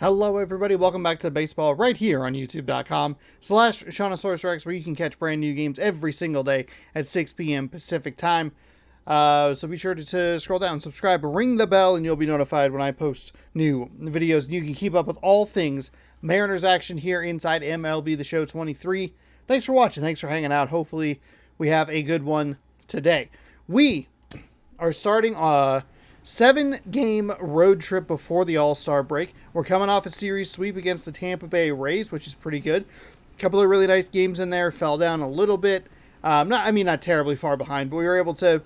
Hello everybody, welcome back to baseball right here on youtube.com/Shaunosaurus Rex, where you can catch brand new games every single day at 6 p.m. Pacific time. So be sure to scroll down, subscribe, ring the bell, and you'll be notified when I post new videos. And you can keep up with all things Mariners action here inside MLB The Show 23. Thanks for watching, thanks for hanging out. Hopefully we have a good one today. We are starting 7-game road trip before the All-Star break. We're coming off a series sweep against the Tampa Bay Rays, which is pretty good. A couple of really nice games in there. Fell down a little bit. Not terribly far behind, but we were able to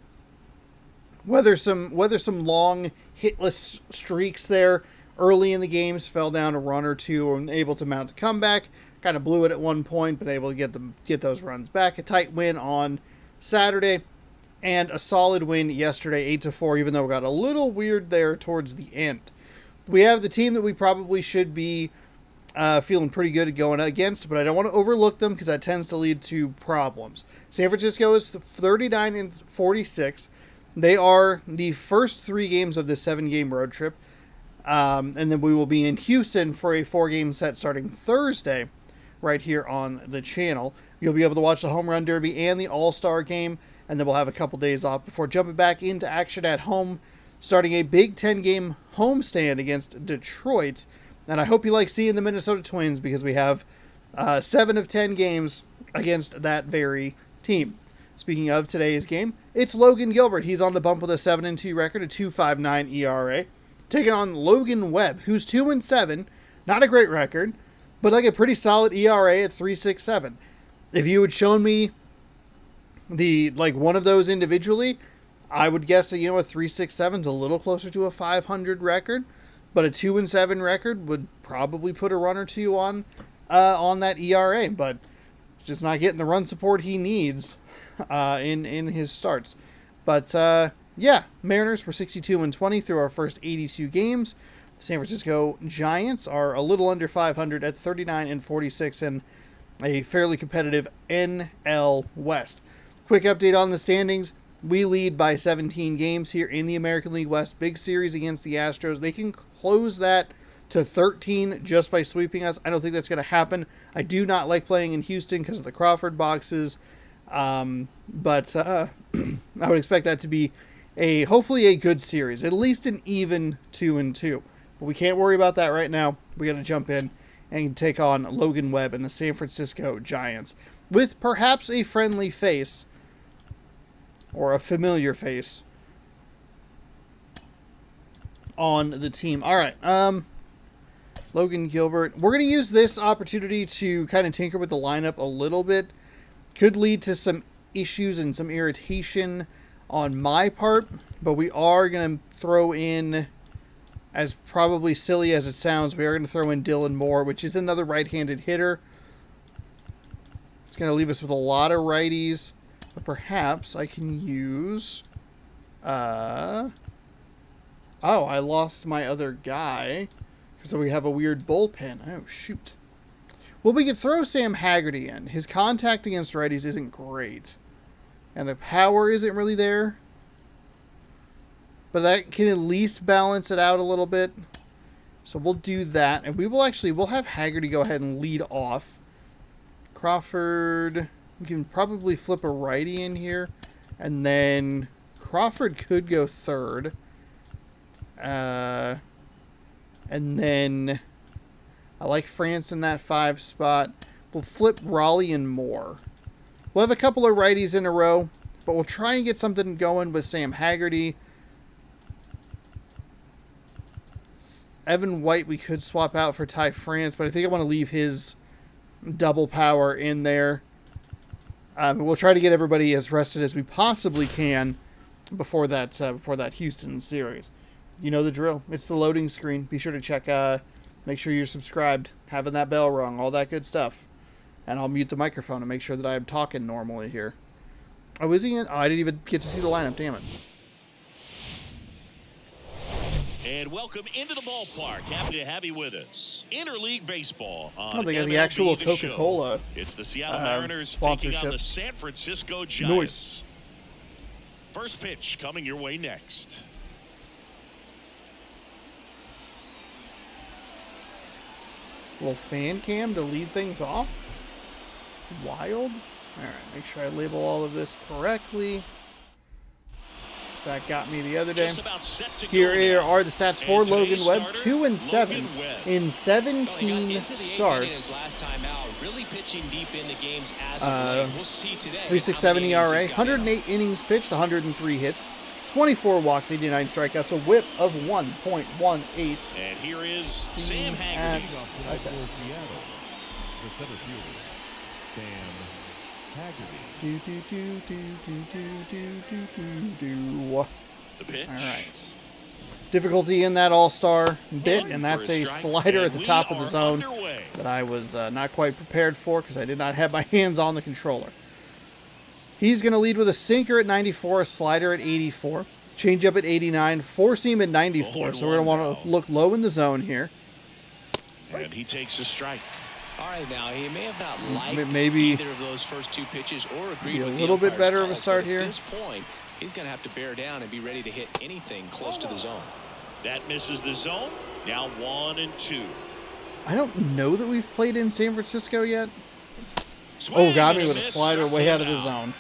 weather some long hitless streaks there early in the games. Fell down a run or two and able to mount a comeback. Kind of blew it at one point, but able to get those runs back. A tight win on Saturday. And a solid win yesterday, 8-4, even though we got a little weird there towards the end. We have the team that we probably should be feeling pretty good going against, but I don't want to overlook them because that tends to lead to problems. San Francisco is 39-46. They are the first 3 games of this 7-game road trip. And then we will be in Houston for a 4-game set starting Thursday right here on the channel. You'll be able to watch the Home Run Derby and the All-Star game, and then we'll have a couple days off before jumping back into action at home, starting a Big 10-game homestand against Detroit. And I hope you like seeing the Minnesota Twins because we have 7 of 10 games against that very team. Speaking of today's game, it's Logan Gilbert. He's on the bump with a 7-2 record, a 2.59 ERA, taking on Logan Webb, who's 2-7. Not a great record, but like a pretty solid ERA at 3.67. If you had shown me one of those individually, I would guess that, a 3.67 is a little closer to a 500 record, but a 2-7 record would probably put a run or two on that ERA, but just not getting the run support he needs in his starts. But Mariners were 62-20 through our first 82 games. The San Francisco Giants are a little under 500 at 39-46 and a fairly competitive NL West. Quick update on the standings. We lead by 17 games here in the American League West. Big series against the Astros. They can close that to 13 just by sweeping us. I don't think that's going to happen. I do not like playing in Houston because of the Crawford boxes. But I would expect that to be hopefully a good series. At least an even 2-2. But we can't worry about that right now. We got to jump in and take on Logan Webb and the San Francisco Giants with perhaps a friendly face or a familiar face on the team. All right, Logan Gilbert. We're going to use this opportunity to kind of tinker with the lineup a little bit. Could lead to some issues and some irritation on my part, but we are going to throw in, as probably silly as it sounds, we are going to throw in Dylan Moore, which is another right-handed hitter. It's going to leave us with a lot of righties, but perhaps I can use... Oh, I lost my other guy, because we have a weird bullpen. Oh, shoot. Well, we could throw Sam Haggerty in. His contact against righties isn't great, and the power isn't really there. But that can at least balance it out a little bit. So we'll do that. And we'll have Haggerty go ahead and lead off. Crawford, we can probably flip a righty in here. And then Crawford could go third. And then I like France in that 5 spot. We'll flip Raleigh and Moore. We'll have a couple of righties in a row, but we'll try and get something going with Sam Haggerty. Evan White we could swap out for Ty France, but I think I want to leave his double power in there. We'll try to get everybody as rested as we possibly can before that Houston series. You know the drill. It's the loading screen. Be sure to check, make sure you're subscribed, having that bell rung, all that good stuff. And I'll mute the microphone and make sure that I'm talking normally here. Oh, is he in? Oh, I didn't even get to see the lineup, damn it. And welcome into the ballpark. Happy to have you with us. Interleague Baseball on they got MLB the actual The Coca-Cola Show. It's the Seattle Mariners taking on the San Francisco Giants. Nice. First pitch coming your way next. Little fan cam to lead things off. Wild. All right, make sure I label all of this correctly. That got me the other day. Here are the stats for Logan Webb. 2-7 in 17 starts. 3.67 ERA, 108 innings pitched, 103 hits, 24 walks, 89 strikeouts, a whip of 1.18. And here is Sam Haggerty. I said. The center fielder, Sam Haggerty. The pitch. All right. Difficulty in that all-star bit, and that's a slider at the top of the zone that I was not quite prepared for because I did not have my hands on the controller. He's going to lead with a sinker at 94, a slider at 84, changeup at 89, four-seam at 94. So we're going to want to look low in the zone here. And he takes a strike. All right, now he may have not liked maybe either of those first two pitches or agreed with a little bit better of a start here. At this point, he's going to have to bear down and be ready to hit anything close to the zone. That misses the zone. Now 1-2. I don't know that we've played in San Francisco yet. Oh, got me with a slider way out of the zone.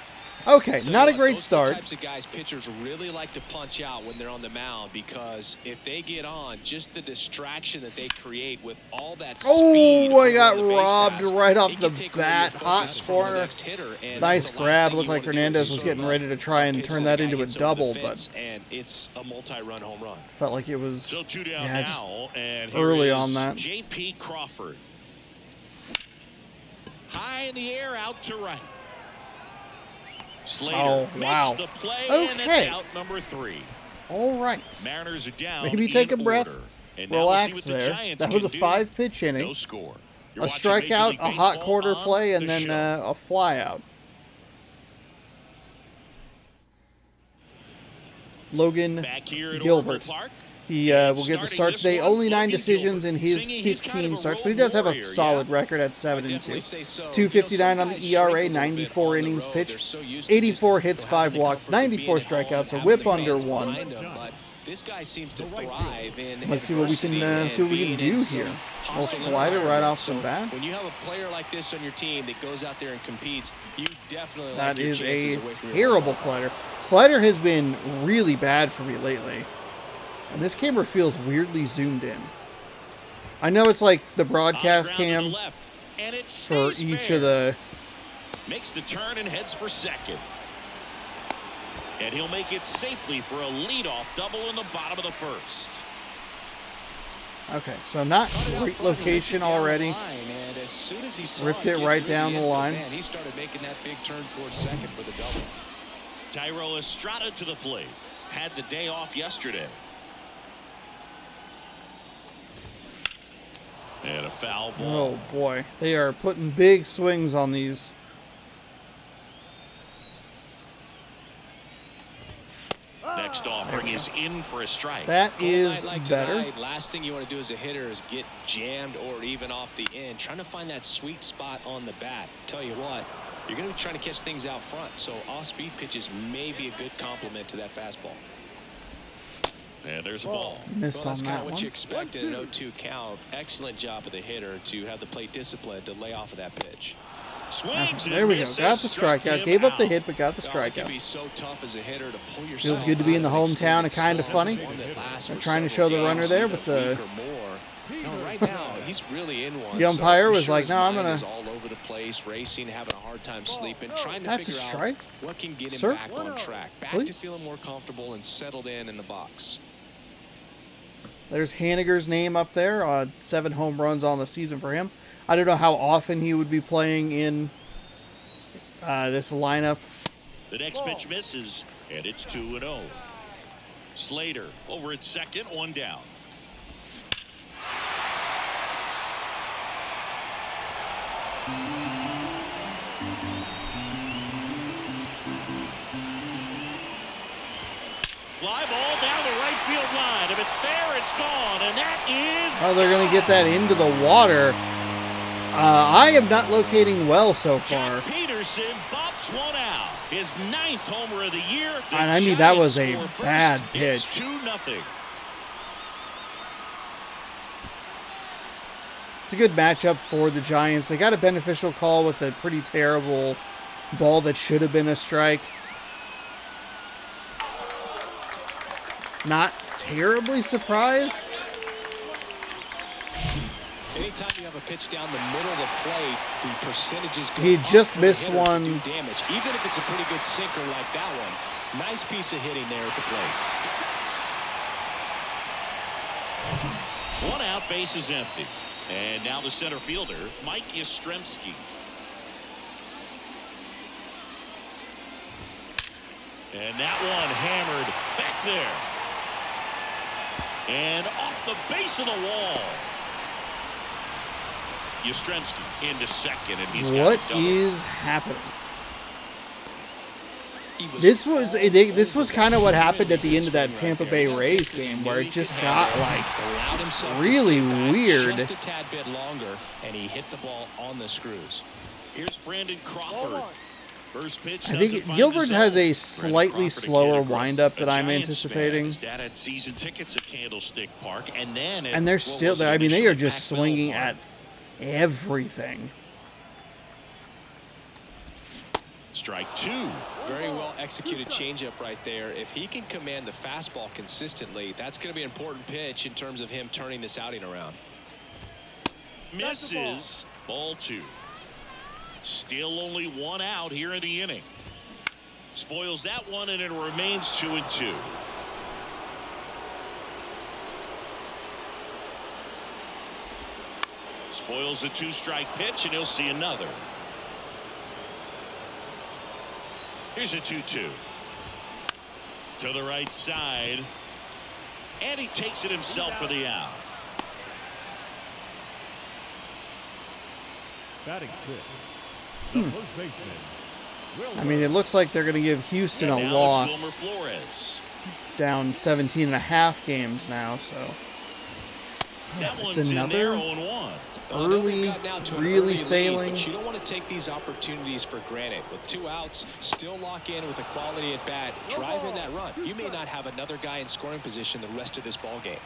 Okay, not a great start. Those types of guys pitchers really like to punch out when they're on the mound because if they get on, just the distraction that they create with all that speed. Oh, I got robbed right off the bat. Hot corner. Nice grab. Looked like Hernandez was getting ready to try and turn that into a double, but and it's a multi-run home run. Felt like it was So two down yeah, now, just and early on that. J.P. Crawford. High in the air, out to right. Slater wow. makes the play, and Okay. it's out number 3. All right. Mariners are down. Maybe take a in breath. order. And now we'll see Relax what the there. Giants That was a can do. 5-pitch inning. No score. A You're watching Major strikeout, League a hot Baseball quarter on play, and the then show. a flyout. Logan Back here at Gilbert. Oracle Park. He will get the start today. Only 9 decisions in his 15 starts, but he does have a solid record at 7-2. 2.59 on the ERA, 94 innings pitched, 84 hits, 5 walks, 94 strikeouts, a whip under 1. This guy seems to thrive in Let's see what we can do here. A little slider right off the bat. When you have a player like this on your team that goes out there and competes, you definitely That like your is chances a away from your terrible lineup. slider. Slider has been really bad for me lately. And this camera feels weirdly zoomed in. I know it's like the broadcast cam for each of the... Makes the turn and heads for second. And he'll make it safely for a leadoff double in the bottom of the first. Okay, so not great location already. Ripped it right down the line. He started making that big turn towards second for the double. Tyro Estrada to the plate. Had the day off yesterday. And a foul ball. Oh boy, they are putting big swings on these. Next offering is in for a strike. That is better. Last thing you want to do as a hitter is get jammed or even off the end. Trying to find that sweet spot on the bat. Tell you what, you're going to be trying to catch things out front. So off-speed pitches may be a good complement to that fastball. And there's a ball. Missed Well, that's on kind that of what one. you expect in an 0-2 count. Excellent job of the hitter to have the plate discipline to lay off of that pitch. Swings and There we go. misses, Got the struck strikeout. him Gave up the out. hit, but got the It can strikeout. be so tough as a hitter to pull yourself Feels good to be in the out of hometown and kind of funny. one that lasts They're for trying to several show the runner games, there, even but a the week or more. No, right now he's really in one. the umpire so I'm was sure like, his "No, I'm mind gonna." is all over the place, racing, having a hard time sleeping, trying to That's a figure strike. out what can get him Sir? back on track, back Please? to feeling more comfortable and settled in the box. There's Haniger's name up there. 7 home runs on the season for him. I don't know how often he would be playing in this lineup. The next pitch misses, and it's 2-0. Slater over at second, 1 down. Fly ball down the right field line. If it's fair, it's gone, and that is. Oh, they're going to get that into the water. I am not locating well so far. Jack Peterson bops one out. His 9th homer of the year. The And I mean, that Giants was a score first. bad It's pitch. 2-0. It's a good matchup for the Giants. They got a beneficial call with a pretty terrible ball that should have been a strike. Not terribly surprised. Anytime you have a pitch down the middle of the plate, the percentages go He up just for the missed hitter to one. do damage, even if it's a pretty good sinker like that one. Nice piece of hitting there at the plate. One out, base is empty. And now the center fielder, Mike Yastrzemski. And that one hammered back there. And off the base of the wall. Yastrzemski into second, and he's got What a double. is happening? This was kind of what happened at the end of that Tampa Bay Rays game, where it just got like really weird. Just a tad bit longer, and he hit the ball on the screws. Here's Brandon Crawford. First pitch. I think Gilbert has a slightly slower windup that I'm anticipating. His dad had season tickets at Candlestick Park, and then And they're still there. I mean, they are just swinging at everything. Strike two. Very well executed changeup right there. If he can command the fastball consistently, that's going to be an important pitch in terms of him turning this outing around. Misses. Ball two. Still only one out here in the inning. Spoils that one, and it remains 2-2. Spoils the two-strike pitch, and he'll see another. Here's a 2-2. To the right side. And he takes it himself for the out. Batting fifth, the first baseman. I mean, it looks like they're going to give Houston And a now loss. it's Wilmer Flores. Down 17.5 games now, so That it's one's in there, another 0-1. early, really sailing. But you don't want to take these opportunities for granted. With two outs, still lock in with a quality at bat, drive in that run. You may not have another guy in scoring position the rest of this ball game.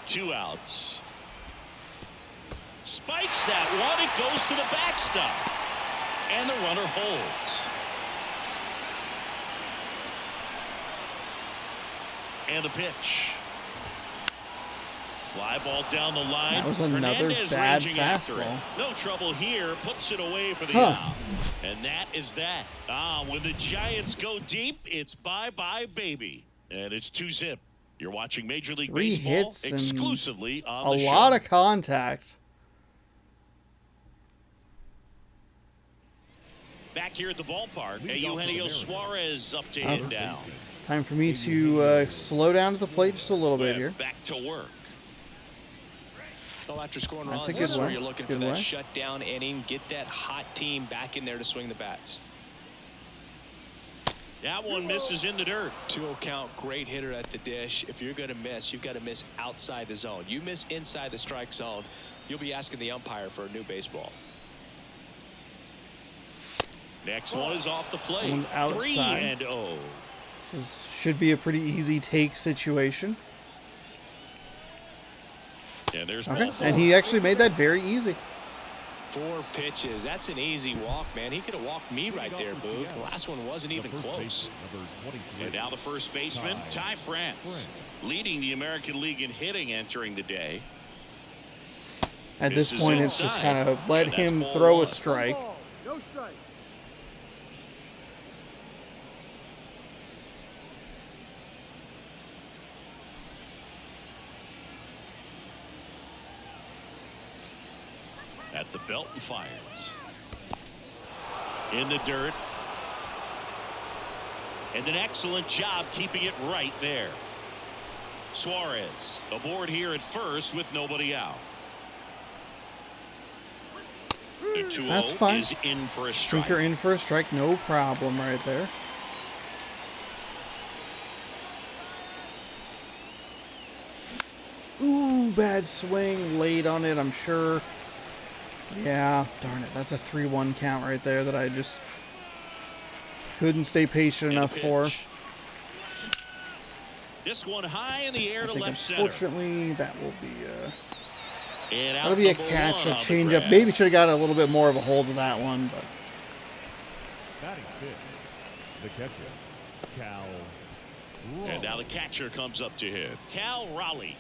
2 outs. Spikes that one. It goes to the backstop. And the runner holds. And the pitch. Fly ball down the line. That was another Hernandez bad ranging after it. fastball. No trouble here. Puts it away for the out. And that is that. When the Giants go deep, it's bye-bye, baby. And it's 2-zip. You're watching Major League 3 Baseball hits and exclusively on a the lot show. of contact. Back here at the ballpark, Eugenio Suarez up to hit down. Time for me to slow down at the plate just a little bit here. Back to work. Well, after scoring That's runs, a good this is where one. you're looking Good for that one. shutdown inning. Get that hot team back in there to swing the bats. That one misses in the dirt. 2-0 count, great hitter at the dish. If you're going to miss, you've got to miss outside the zone. You miss inside the strike zone, you'll be asking the umpire for a new baseball. Next one is off the plate. One's outside. 3-0. Should be a pretty easy take situation. And there's Okay, ball four. and he actually made that very easy. 4 pitches. That's an easy walk, man. He could have walked me right there, Boog. The last one wasn't even close. And now the first baseman, Ty France, leading the American League in hitting entering the day. At this This is point, it's just inside, kind of let and that's him ball throw a one. strike. No strike. At the belt and fires. In the dirt. And an excellent job keeping it right there. Suarez aboard here at first with nobody out. The 2-0 That's fine. is in for a strike. Sinker in for a strike, no problem right there. Ooh, bad swing, late on it, I'm sure. Yeah, darn it, that's a 3-1 count right there that I just couldn't stay patient And a enough for. pitch. This one high in the air I to think left center. unfortunately that will be And That'll out be a number catch, one a on the change up. grab. Maybe should have got a little bit more of a hold of that one, but Batting six, the catcher, Cal. And now the catcher comes up to hit. Cal Raleigh.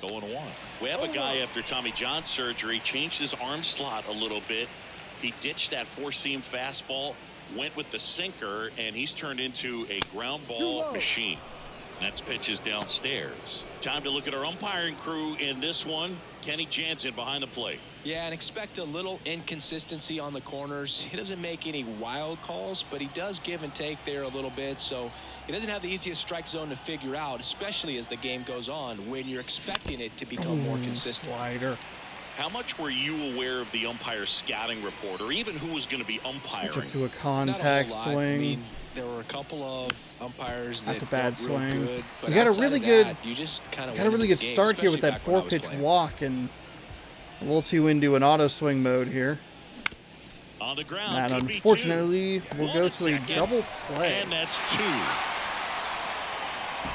Going one. We have a guy after Tommy John surgery, changed his arm slot a little bit. He ditched that four-seam fastball, went with the sinker, and he's turned into a ground ball machine. That's pitches downstairs. Time to look at our umpiring crew in this one. Kenny Jansen behind the plate. Yeah, and expect a little inconsistency on the corners. He doesn't make any wild calls, but he does give and take there a little bit. So he doesn't have the easiest strike zone to figure out, especially as the game goes on when you're expecting it to become more consistent. slider. How much were you aware of the umpire scouting report, or even who was going to be umpiring? Switch up to a Not a contact whole lot. swing. I mean, there were a couple of umpires that That's a bad felt real swing. good, but You got a outside really of good- that, you just kind of Got a really good start here with that 4-pitch walk, and a little too into an auto swing mode here. On the ground. That could be unfortunately two. will One go at to a second, double play. And that's two.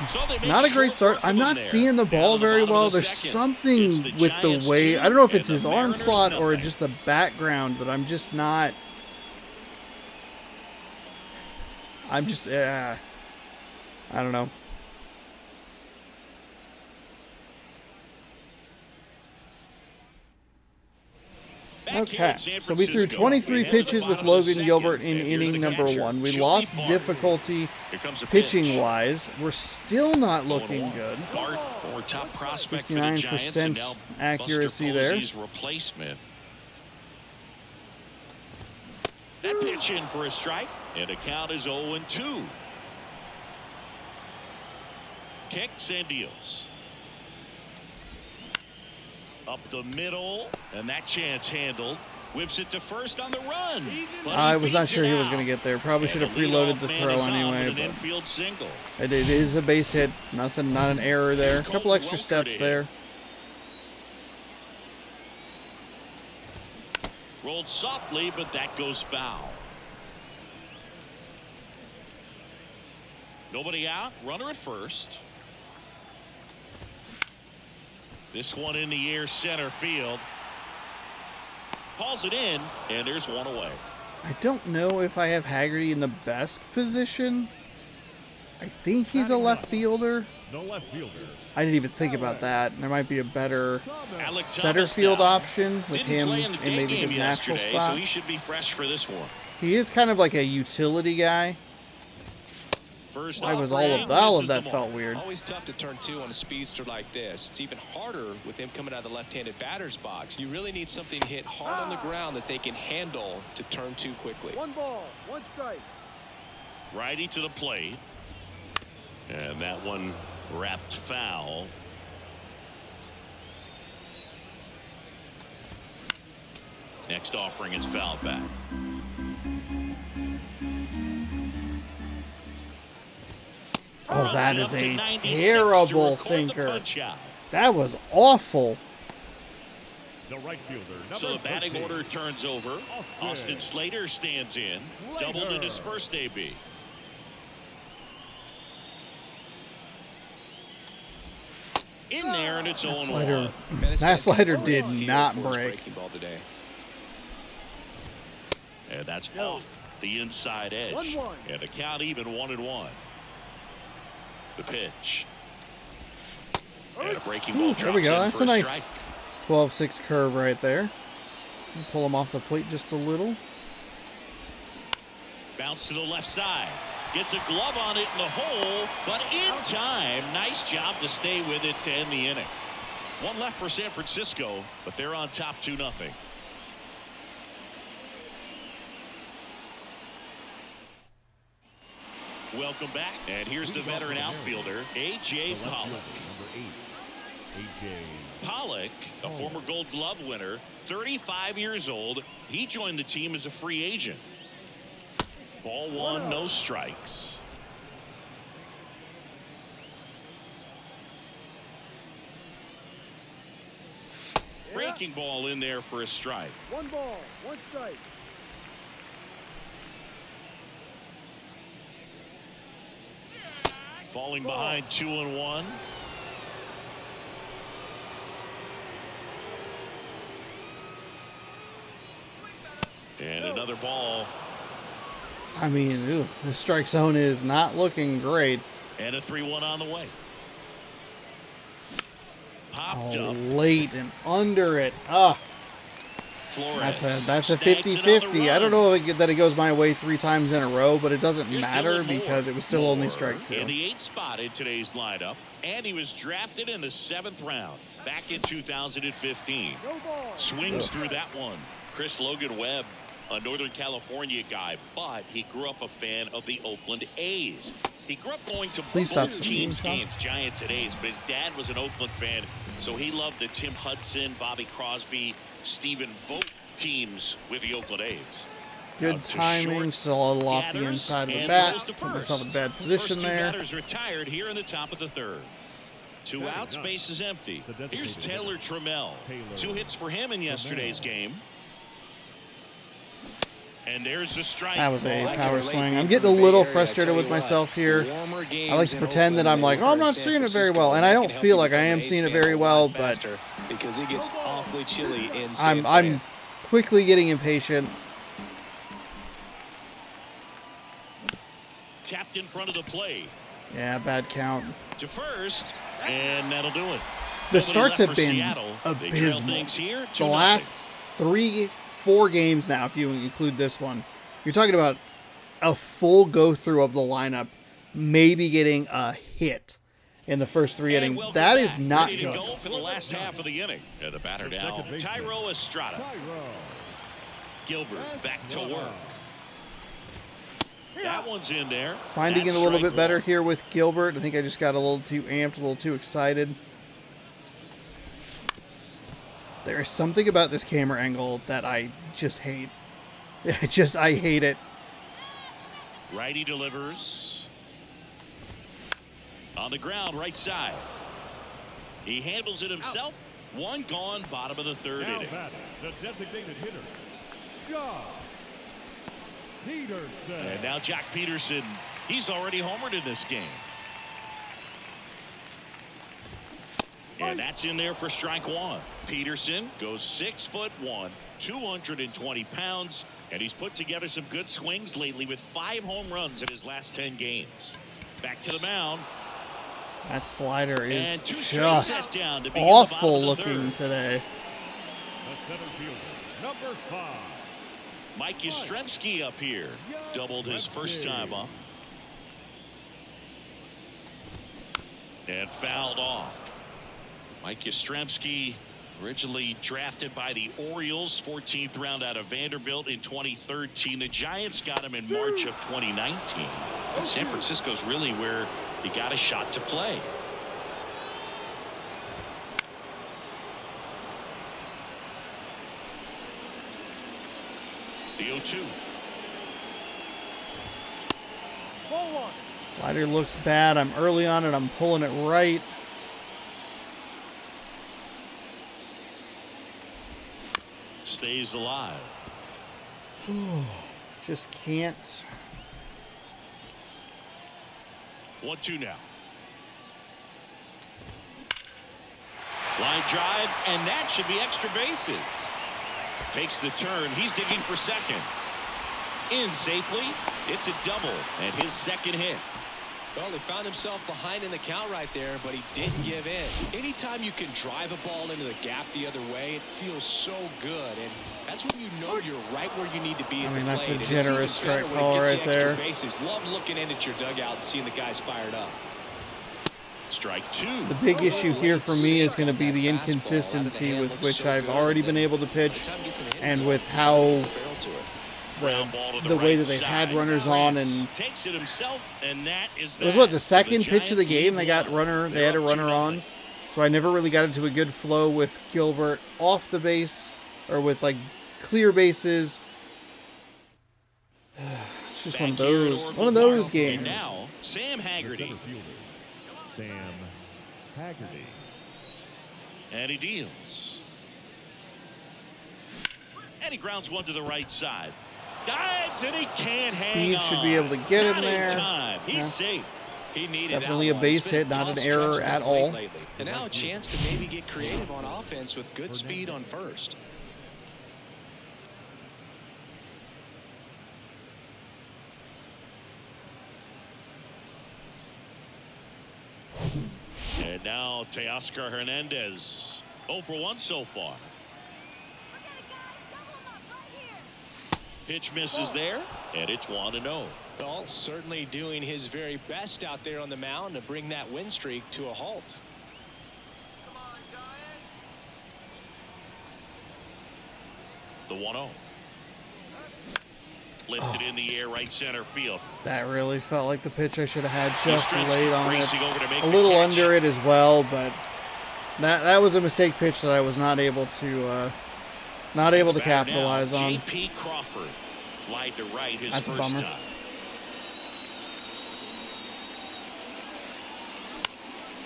So they make Not a great short start. work of I'm him not there. seeing the Down ball to the very bottom of well. the There's second. something It's the with the Giants way, two I don't know if and it's the his arm Mariners slot or nothing. just the background, but I'm just not. I don't know. Back here in Okay, San so we threw Francisco, 23 we head to the pitches with bottom of the Logan second, Gilbert in and here's inning the number catcher, 1. We Joey lost Bart. difficulty Here comes the pitching pitch. wise. We're still not looking 0-1. good. Bart, former top prospect for the 69% Giants, and now accuracy Buster there. Posey's replacement. That pitch in for a strike, and the count is 0-2. Kicks and deals. Up the middle, and that chance handled. Whips it to first on the run. But he I was not beats sure it he was out. going to get there. Probably And should have the preloaded leadoff the man throw is on anyway, with an but infield single. it is a base hit. Nothing, not an error there. A Here's couple Colton extra Welker steps to there. Rolled softly, but that goes foul. Nobody out. Runner at first. This one in the air, center field. Hauls it in, and there's one away. I don't know if I have Haggerty in the best position. I think he's a left fielder. The left fielder, I didn't even think about that. There might be a better Alec center Thomas field now. option with Didn't him play in the in day maybe game his natural yesterday, spot. so he should be fresh for this one. He is kind of like a utility guy. First Why was offering, all of misses that the felt mark. weird? Always tough to turn two on a speedster like this. It's even harder with him coming out of the left-handed batter's box. You really need something hit hard on the ground that they can handle to turn two quickly. 1 ball, 1 strike. Righty to the plate. And that one wrapped foul. Next offering is fouled back. Oh, that Runs is it up to a 96 to terrible record the sinker. punch-out. That was awful. the right fielder, number So the batting 13. order turns over. Austin Slater stands in. Doubled in his first AB. In there, and it's 0-1. Slider, Man, this that guy's slider got did a feel not for his break. breaking ball today. And that's off the inside edge. 1-1. And the count even 1-1. The pitch. And a breaking ball There we drops go. in That's for a nice strike. 12-6 curve right there. Pull him off the plate just a little. Bounce to the left side. Gets a glove on it in the hole, but in time. Nice job to stay with it to end the inning. One left for San Francisco, but they're on top 2-0. Welcome back, and here's the veteran outfielder, A.J. The left Pollock. fielder, number 8, A.J. Pollock, a former Gold Glove winner, 35 years old. He joined the team as a free agent. Ball one, no strikes. Breaking ball in there for a strike. 1 ball, 1 strike. Falling behind 2-1. And another ball. I mean, the strike zone is not looking great. And a 3-1 on the way. Popped Oh, up. late and under it. Flores That's a snags it on the 50-50. I don't run. know that it goes my way 3 times in a row, but it doesn't Here's matter Dylan Moore. because it was still only Moore strike 2. in the 8th spot in today's lineup, and he was drafted in the 7th round back in 2015. Swings through that one. Chris Logan Webb, a Northern California guy, but he grew up a fan of the Oakland A's. He grew up going to both teams' games, Giants and A's, but his dad was an Oakland fan, so he loved the Tim Hudson, Bobby Crosby, Stephen Vogt teams with the Oakland A's. Good timing, still a little off the inside of the bat. Put myself in a bad position there. Batters retired here in the top of the 3rd. 2 outs, base is empty. Here's Taylor Trammell. 2 hits for him in yesterday's game. And there's the strike. That was a power swing. I'm getting a little frustrated with myself here. I like to pretend that I'm like, oh, I'm not seeing it very well, and I don't feel like I am seeing it very well, but because it gets awfully chilly in I'm quickly getting impatient. Tapped in front of the plate. Yeah, bad count. To first, and that'll do it. The starts have been abysmal. The last 3-4 games now, if you include this one, you're talking about a full go-through of the lineup, maybe getting a hit in the first 3 innings. That is not good. Go for the last half of the inning. And the batter now, Tyro Estrada. Gilbert back to work. That one's in there. Finding it a little bit better here with Gilbert. I think I just got a little too amped, a little too excited. There is something about this camera angle that I just hate. I hate it. Righty delivers. On the ground, right side. He handles it himself. One gone, bottom of the 3rd inning. The designated hitter, Jock Peterson. And now Jock Peterson, he's already homered in this game. And that's in there for strike 1. Peterson goes 6'1", 220 pounds, and he's put together some good swings lately with 5 home runs in his last 10 games. Back to the mound. That slider is just awful looking today. The center fielder, number 5. Mike Yastrzemski up here. Doubled his first time up. And fouled off. Mike Yastrzemski, originally drafted by the Orioles, 14th round out of Vanderbilt in 2013. The Giants got him in March of 2019. And San Francisco's really where he got a shot to play. The 0-2. Slider looks bad. I'm early on it. I'm pulling it right. Stays alive. Just can't. 1-2 now. Line drive, and that should be extra bases. Takes the turn. He's digging for second. In safely. It's a double and his second hit. Well, he found himself behind in the count right there, but he didn't give in. Anytime you can drive a ball into the gap the other way, it feels so good. And that's when you know you're right where you need to be at the plate. That's a generous strike call right there. Bases. Love looking in at your dugout and seeing the guys fired up. Strike 2. The big issue here for me is going to be the inconsistency with which I've already been able to pitch and with how the way that they've had runners on, and takes it himself, and that is it was what, the second pitch of the game they had a runner on, so I never really got into a good flow with Gilbert off the base or with like clear bases. It's just one of those games. And now Sam Haggerty. Sam Haggerty. And he deals. And he grounds one to the right side. Dives, and he can't hang on. Speed should be able to get him there. He's safe. He needed Definitely that a one. base It's been hit, not tough an stretch error to the at plate all. lately. And now a chance to maybe get creative on offense with good speed on first. And now Teoscar Hernandez. 0 for 1 so far. Pitch misses there, and it's 1-0. Well, certainly doing his very best out there on the mound to bring that win streak to a halt. The 1-0. Lifted in the air, right center field. That really felt like the pitch I should have had just Yastrzemski late on it. racing over to make A the little catch. under it as well, but that was a mistake pitch that I was not able to capitalize now, on. J.P. Crawford. Flied to right his That's a first bummer. time.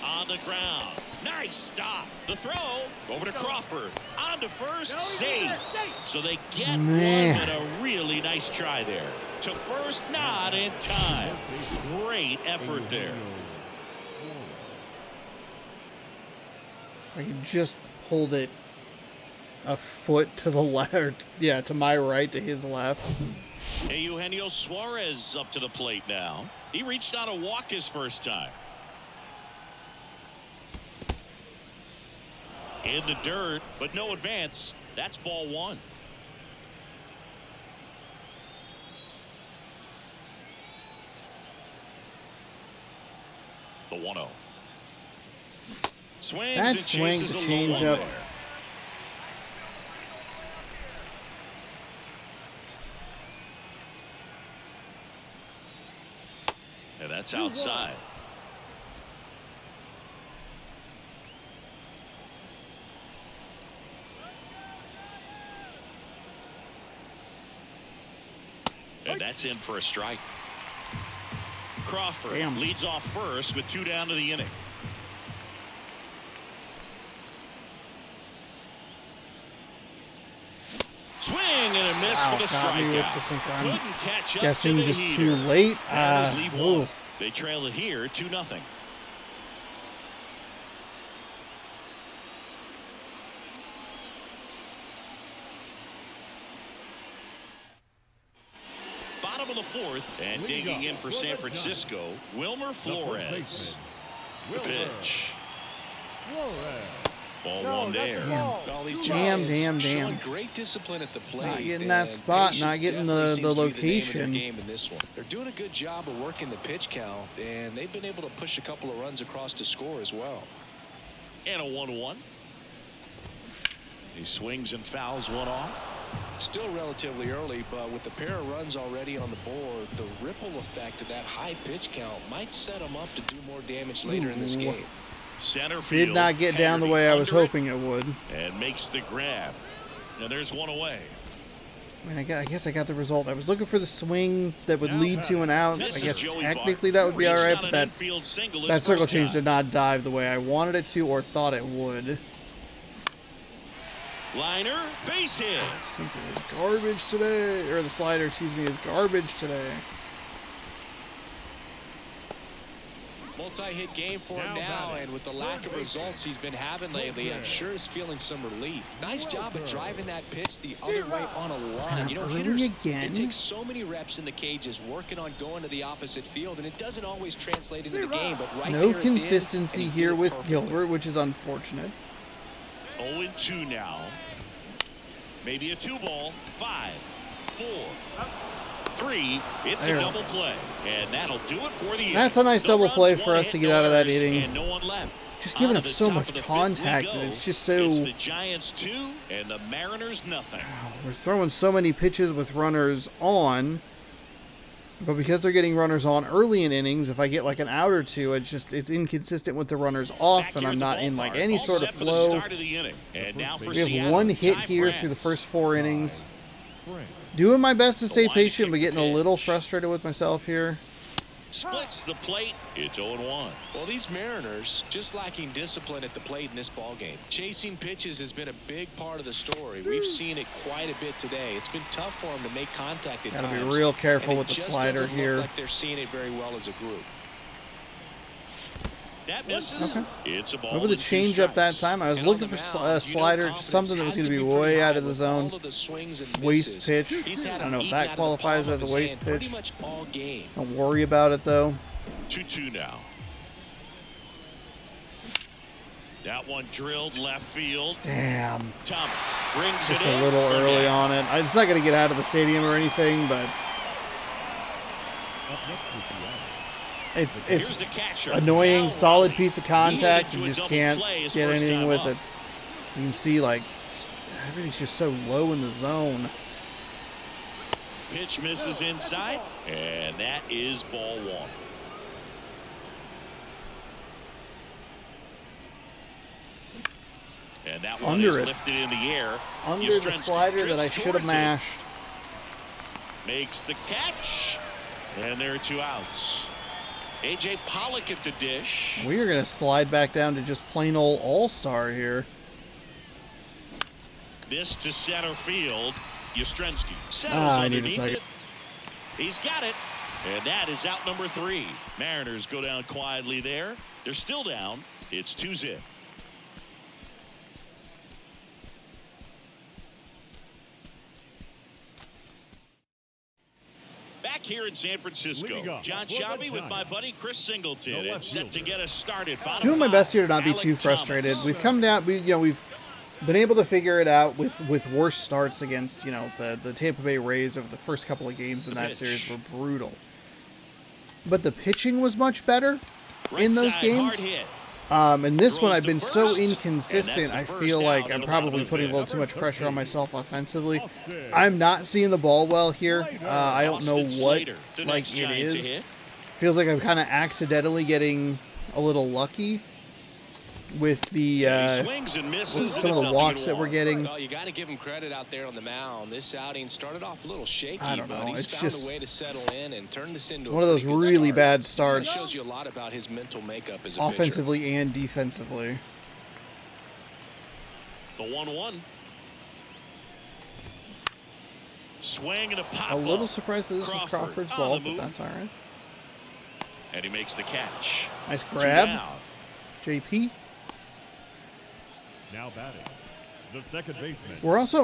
On the ground. Nice stop. The throw over to Crawford. On to first. Safe. So they get Man. one, but a really nice try there. To first, not in time. Great effort there. I could just hold it a foot to the left. Yeah, to my right, to his left. Hey, Eugenio Suarez up to the plate now. He reached on a walk his first time. In the dirt, but no advance. That's ball 1. The 1-0. Swings That and swing chases to a low change one up. there. And that's outside. And that's in for a strike. Crawford Damn. leads off first with 2 down to the inning. Swing and a miss Wow, for the got me with the strikeout. sinker. I'm Couldn't catch up guessing to the just heater. too late. That is leave one. Oof. They trail it here 2-0. Bottom of the 4th, and digging in for San Francisco, Wilmer Flores. The pitch. Ball 1 there. All these Damn, Giants damn. showing great discipline at the plate. Not getting that and spot, patience not getting definitely the seems to be name of their location. game in this one. They're doing a good job of working the pitch count, and they've been able to push a couple of runs across to score as well. And a 1-1. He swings and fouls one off. Still relatively early, but with the pair of runs already on the board, the ripple effect of that high pitch count might set them up to do more damage later in this game. Center field. Did not get down the way I was under it hoping it would. And makes the grab. Now there's one away. I mean, I guess I got the result. I was looking for the swing that would lead to an out. This I is guess Joey technically Barton. that would be all Reached right, on but an that infield single his that circle first change time. did not dive the way I wanted it to or thought it would. Liner, base hit. Sinker is garbage today, or the slider, excuse me, is garbage today. Multi-hit game for him Now now, batting. and with the lack of results he's been having lately, I'm sure he's feeling some relief. Nice job of driving that pitch the other way on a line. You know, early hitters, again. it takes so many reps in the cages working on going to the opposite field, and it doesn't always translate into the game, but right No there it did, consistency and he here did it with perfectly. Gilbert, which is unfortunate. 0-2 now. Maybe a 2-ball. 5, 4, 3. It's There. a double play. And that'll do it for the inning. That's a nice No double runs, play one for us hit, to get no out of that errors, inning. And no one left. Just giving On up to the so top much of the fifth contact, we and go. it's just so... It's the Giants 2 and the Mariners nothing. We're throwing so many pitches with runners on, but because they're getting runners on early in innings, if I get like an out or two, it's inconsistent with the runners off, Back and here I'm at the not in like ballpark, any all sort of set for the flow. start of the inning. And now for We have Seattle, one hit Ty here France. through the first 4 innings. Frank. Doing my best to The stay line to patient, kick but the getting a little pitch. frustrated with myself here. Splits the plate. It's 0-1. Well, these Mariners just lacking discipline at the plate in this ball game. Chasing pitches has been a big part of the story. We've seen it quite a bit today. It's been tough for them to make contact at Gotta be times. real careful and with it the just slider doesn't look here. like they're seeing it very well as a group. That misses. Okay. It's a ball. Maybe the and 2 change up that strikes. time. I was And on looking the for mound, a slider, just something that was going to be way out of the zone. Waste pitch. I don't know if that qualifies as a waste pitch. Don't worry about it though. 2-2 now. That one drilled left field. Damn. Thomas brings Just it a in. little for early down. on it. It's not going to get out of the stadium or anything, but Here's it's the catcher. annoying. Now Solid Riley. piece of He needed contact. to You a just double can't play his get first anything time with up. it. You can see like everything's just so low in the zone. Pitch misses inside, and that is ball 1. And that one Under is it. lifted in the air. Under the Yastrzemski slider that I drifts should have towards it. mashed. Makes the catch, and there are 2 outs. A.J. Pollock at the dish. We are going to slide back down to just plain old all-star here. This to center field. Yastrzemski settles I need a underneath second. it. He's got it, and that is out number 3. Mariners go down quietly there. They're still down. It's 2-0. Back here in San Francisco, Leading off John for the Shelby with Giants. my buddy Chris Singleton, The and left set to fielder. get us started. Bottom Doing my 5, best here to not be Alec too frustrated. Thomas. We've come down. We've been able to figure it out with worse starts against the Tampa Bay Rays over the first couple of games in The that pitch. series were brutal. But the pitching was much better Right in those side, games. hard hit. And this one Throws I've to been so first, and inconsistent. that's I the feel first like out in I'm the bottom probably of the putting a fifth. little too much pressure on myself offensively. Austin. I'm not seeing the ball well here. I don't know Austin what Slater, the like next it Giant to is. hit. Feels like I'm kind of accidentally getting a little lucky with the He swings and misses. with some and of it's the nothing walks to that we're one. getting. Well, you got to give him credit out there on the mound. This outing started off a little shaky, I don't but know. he's It's found just a way to settle in and turn this into one of those pretty good really start. bad It starts, shows you a lot about his mental makeup as a offensively and defensively. The 1-1. Swing and a pop A little up. surprised that this is Crawford Crawford's on ball, the but move. that's all right. And he makes the catch. Nice 2 grab, down. JP. Now batting, the second baseman.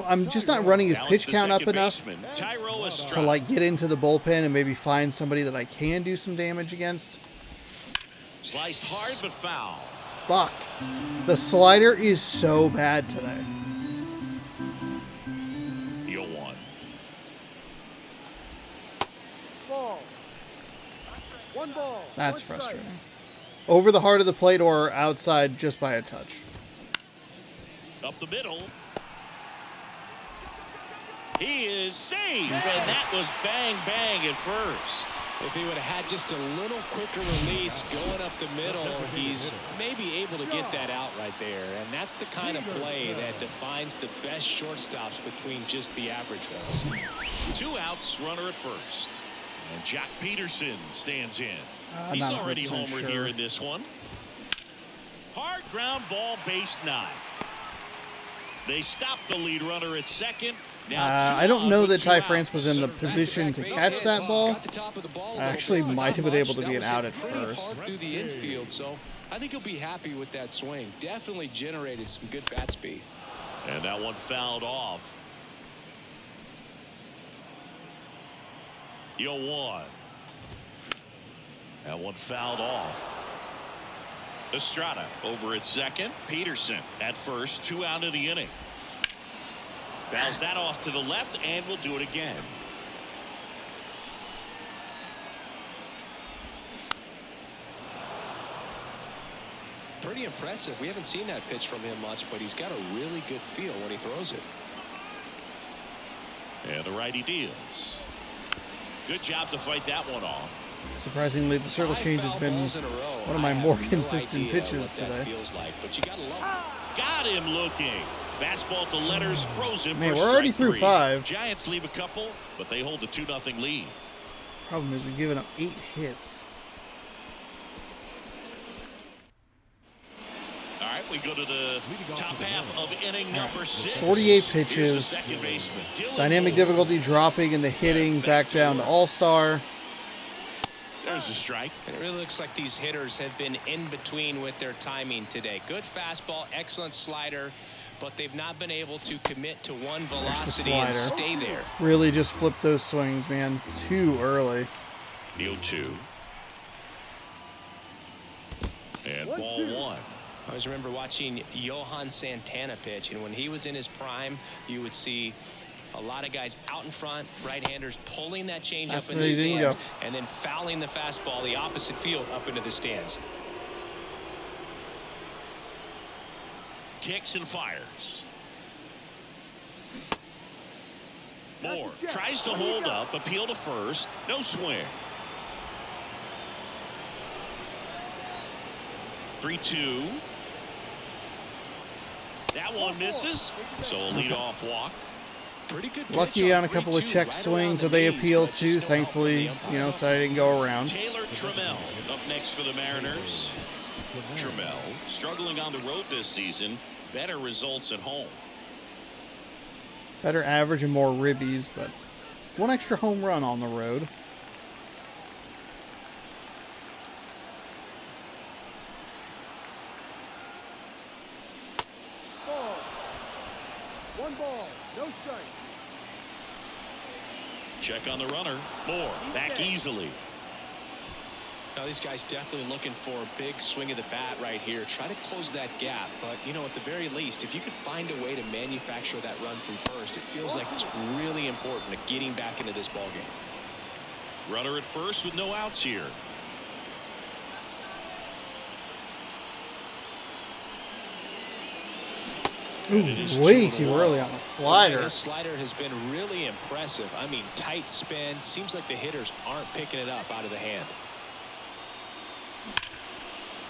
I'm just not running his Now pitch it's the count up second enough baseman, Tyro to Estrada. like get into the bullpen and maybe find somebody that I can do some damage against. Sliced hard but foul. Fuck. The slider is so bad today. 0-1. That's frustrating. Over the heart of the plate or outside just by a touch. Up the middle. He is saved, and that was bang bang at first. If he would have had just a little quicker release going up the middle, he's maybe able to get that out right there. And that's the kind of play that defines the best shortstops between just the average ones. 2 outs, runner at first. And Jack Peterson stands in. He's not already 100% homered sure. here in this one. Hard ground ball, base 9. They stopped the lead runner at second. Now I don't know that Ty France France was in the position to catch that ball. Actually might have been able to be an out at first. Through the infield, so I think he'll be happy with that swing. Definitely generated some good bat speed. And that one fouled off. 0-1. That one fouled off. Estrada over at second. Peterson at first. 2 out of the inning. Fouls that off to the left, and we'll do it again. Pretty impressive. We haven't seen that pitch from him much, but he's got a really good feel when he throws it. And the righty deals. Good job to fight that one off. Surprisingly, the circle change has been one of my more consistent pitches today. Got him looking. Fastball to letters, frozen. Man, for we're already strike through 3. 5. Giants leave a couple, but they hold a 2-0 lead. Problem is we've given up 8 hits. All right, we go to the top half of inning number 6. 48 Here's the pitches. second baseman, Dylan Dynamic Moore. difficulty dropping in the hitting back down to all-star. There's a strike. And it really looks like these hitters have been in between with their timing today. Good fastball, excellent slider, but they've not been able to commit to one velocity and stay there. Really just flip those swings, man. Too early. 0-2. And ball 1. I always remember watching Johan Santana pitch, and when he was in his prime, you would see a lot of guys out in front, right-handers pulling that change up in the stands, and then fouling the fastball the opposite field up into the stands. Kicks and fires. Moore tries to hold up, appeal to first, no swing. 3-2. That one misses, so a leadoff walk. Pretty good. Lucky on a couple of check swings that they appealed to. Thankfully, you know, so I didn't go around. Taylor Trammell up next for the Mariners. Trammell struggling on the road this season. Better results at home. Better average and more ribbies, but one extra home run on the road. One ball, no strike. Check on the runner. Moore back easily. Now these guys definitely looking for a big swing of the bat right here. Try to close that gap, but you know, at the very least, if you could find a way to manufacture that run from first, it feels like it's really important to getting back into this ball game. Runner at first with no outs here. Ooh, way too early on the slider. His slider has been really impressive. I mean, tight spin. Seems like the hitters aren't picking it up out of the hand.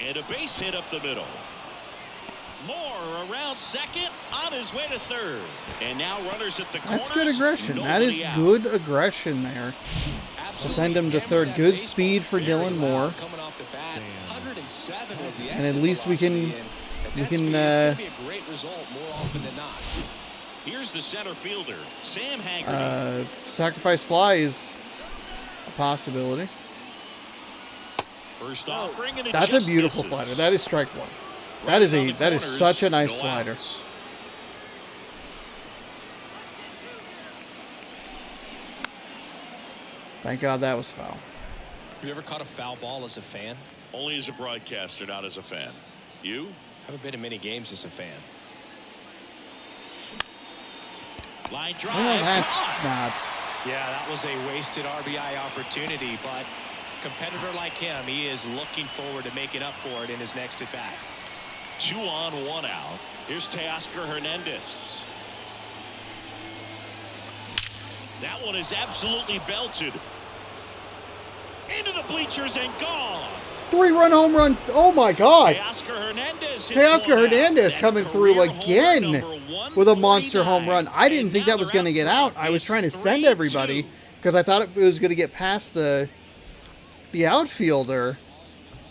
And a base hit up the middle. Moore around second, on his way to third. And now runners at the corners. That's good aggression. That is good aggression there. To send him to third. Good speed for Dylan Moore. And at least we can Here's the center fielder, Sam Haggerty. Sacrifice fly is a possibility. First offering, and that's a beautiful slider. That is strike one. That is such a nice slider. Thank God that was foul. Have you ever caught a foul ball as a fan? Only as a broadcaster, not as a fan. You? Haven't been to many games as a fan. Line drive. Well, that's not. Yeah, that was a wasted RBI opportunity, but a competitor like him, he is looking forward to making up for it in his next at bat. 2 on, 1 out. Here's Teoscar Hernandez. That one is absolutely belted. Into the bleachers and gone. 3-run home run. Oh my God. Teoscar Hernandez coming through again with a monster home run. I didn't think that was going to get out. I was trying to send everybody because I thought it was going to get past the outfielder,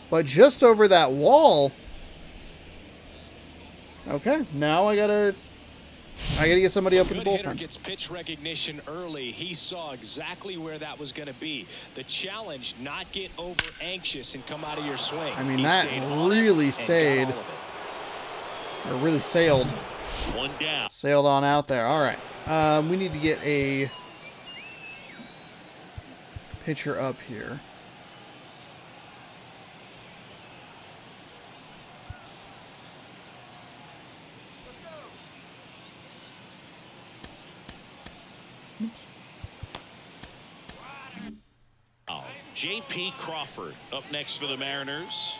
but just over that wall. Okay, now I gotta get somebody up in the bullpen. Hitter gets pitch recognition early. He saw exactly where that was going to be. The challenge, not get over anxious and come out of your swing. I mean, that really stayed, or really sailed. 1 down. Sailed on out there. All right, we need to get a pitcher up here. J.P. Crawford up next for the Mariners.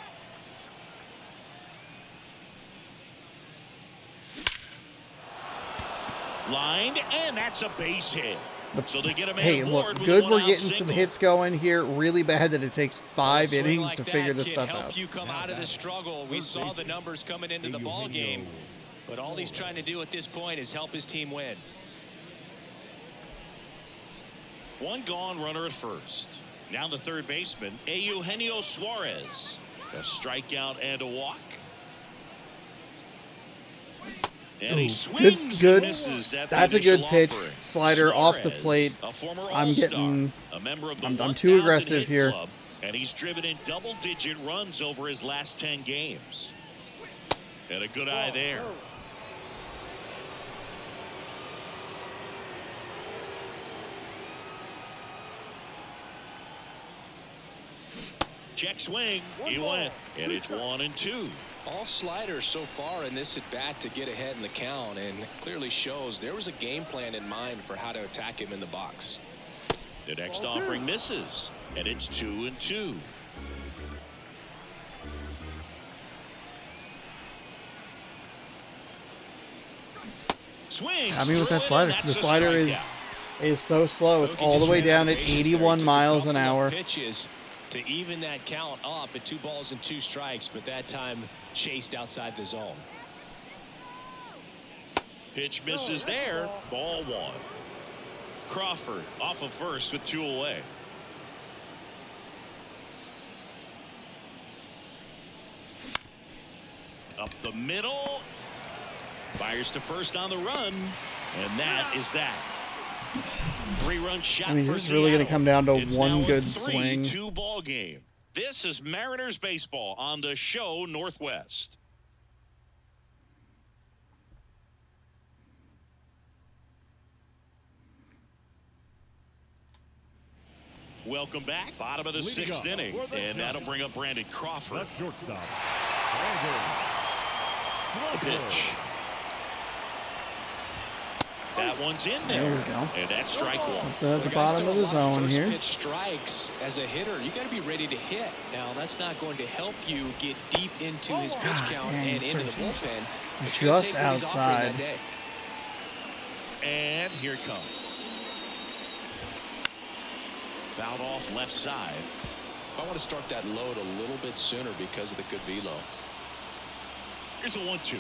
Lined, and that's a base hit. So they get a man hey, aboard look, with good. We're getting single. some hits going here. Really bad that it takes 5 innings to figure this stuff out. You come out of the struggle. We saw the numbers coming into the ball game, but all he's trying to do at this point is help his team win. 1 gone, runner at first. Now the third baseman, Eugenio Suarez. A strikeout and a walk. And he swings good. and misses at the That's a good initial pitch. offering. Slider off the Suarez, plate. a former I'm All-Star, getting. a member of the I'm too 1,000 aggressive hit here. club, And he's driven in double-digit runs over his last 10 games. And a good eye there. Check swing. He went. And it's 1-2. All sliders so far in this at bat to get ahead in the count, and clearly shows there was a game plan in mind for how to attack him in the box. The next offering misses, and it's 2-2. Swing. I mean, with that slider, the slider is so slow. It's all the way down at 81 miles an hour. Pitches to even that count up at 2 balls and 2 strikes, but that time chased outside the zone. Pitch misses there. Ball 1. Crawford off of first with 2 away. Up the middle. Fires to first on the run. And that is that. 3-run shot. I mean, for this is really going to come down to it's one now good a swing. 3-2 ball game. This is Mariners baseball on the show Northwest. Welcome back. Bottom of the 6th inning. And that'll bring up Brandon Crawford. That's shortstop. The pitch. That one's in there. There we go. And that's strike 1. Something at the bottom of the zone here. Pitch strikes as a hitter. You got to be ready to hit. Now that's not going to help you get deep into his pitch count and into the bullpen. Just outside. And here it comes. Fouled off left side. I want to start that load a little bit sooner because of the good velo. Here's a 1-2.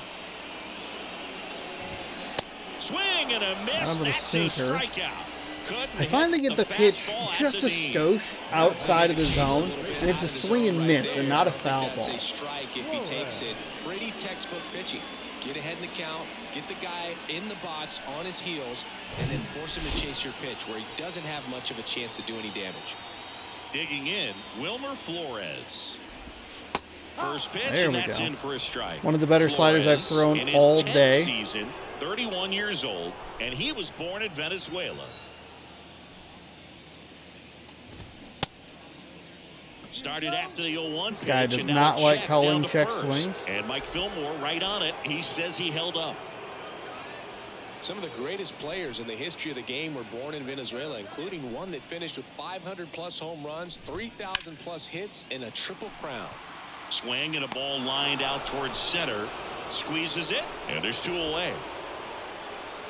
Swing and a miss. That's a strikeout. I finally get the pitch just a skosh outside of the zone, and it's a swing and miss and not a foul ball. That's a strike if he takes it. Pretty textbook pitching. Get ahead in the count, get the guy in the box on his heels, and then force him to chase your pitch where he doesn't have much of a chance to do any damage. Digging in, Wilmer Flores. First pitch, There and we that's go. in for a strike. One of the better sliders I've thrown in his all 10th day. Season, 31 years old, and he was born in Venezuela. Started after the 0-1 pitch. Guy does and now not a like check calling down to check first. swings. And Mike Fillmore right on it. He says he held up. Some of the greatest players in the history of the game were born in Venezuela, including one that finished with 500+ home runs, 3,000+ hits, and a triple crown. Swing and a ball lined out towards center. Squeezes it, and there's 2 away.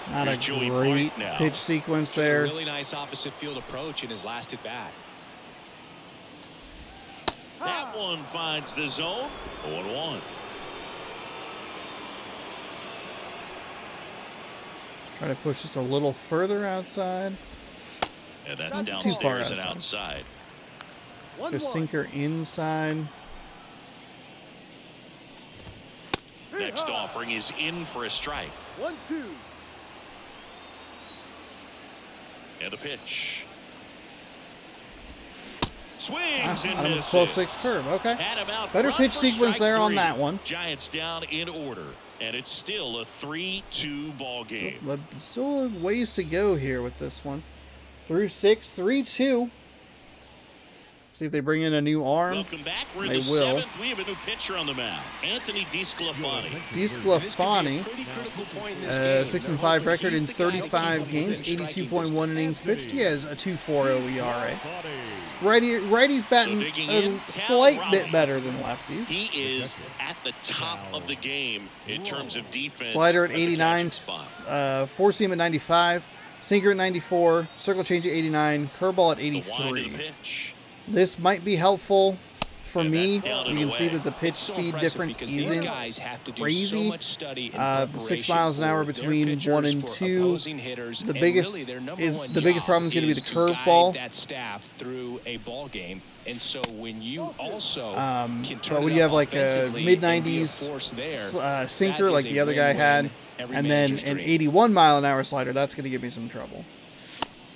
Not Here's a Joey great Bright now. pitch sequence A there. really nice opposite field approach in his last at bat. That one finds the zone. 0-1. Try to push this a little further outside. And that's Not too far downstairs and outside. outside. The sinker inside. Next offering is in for a strike. 1-2. And a pitch. Swings and Out of a misses. 12-6 curve. Okay. Had him out Better front pitch for sequence strike there on 3. that one. Giants down in order. And it's still a 3-2 ball game. Still ways to go here with this one. Through 6, 3-2. See if they bring in a new arm. Welcome back. We're in They the will. 7th. We have a new pitcher on the mound. Anthony DeSclafani. DeSclafani, 6-5 record in 35 games, 82.1 innings pitched. He has a 2.40 ERA. Righty's batting a slight bit better than lefties. He is at the top of the game in terms of defense. Slider at the 89, catching spot. four seam at 95, sinker at 94, circle change at 89, curveball at The wind of the 83. pitch. This might be helpful for And me. that's down You and can see away. that the pitch So speed impressive difference because these isn't guys have to do crazy. so much study and 6 preparation miles an hour for their between pitchers, 1 and for 2. opposing hitters, The and biggest really their number is one the biggest job problem is going to be the to curveball. guide that staff through a ball game. And so when you also Um, can turn but when it you up have like a offensively and be a mid-90s force there, sinker that like is the a other guy win-win had, every and then manager's an dream. 81 mile an hour slider, that's going to give me some trouble.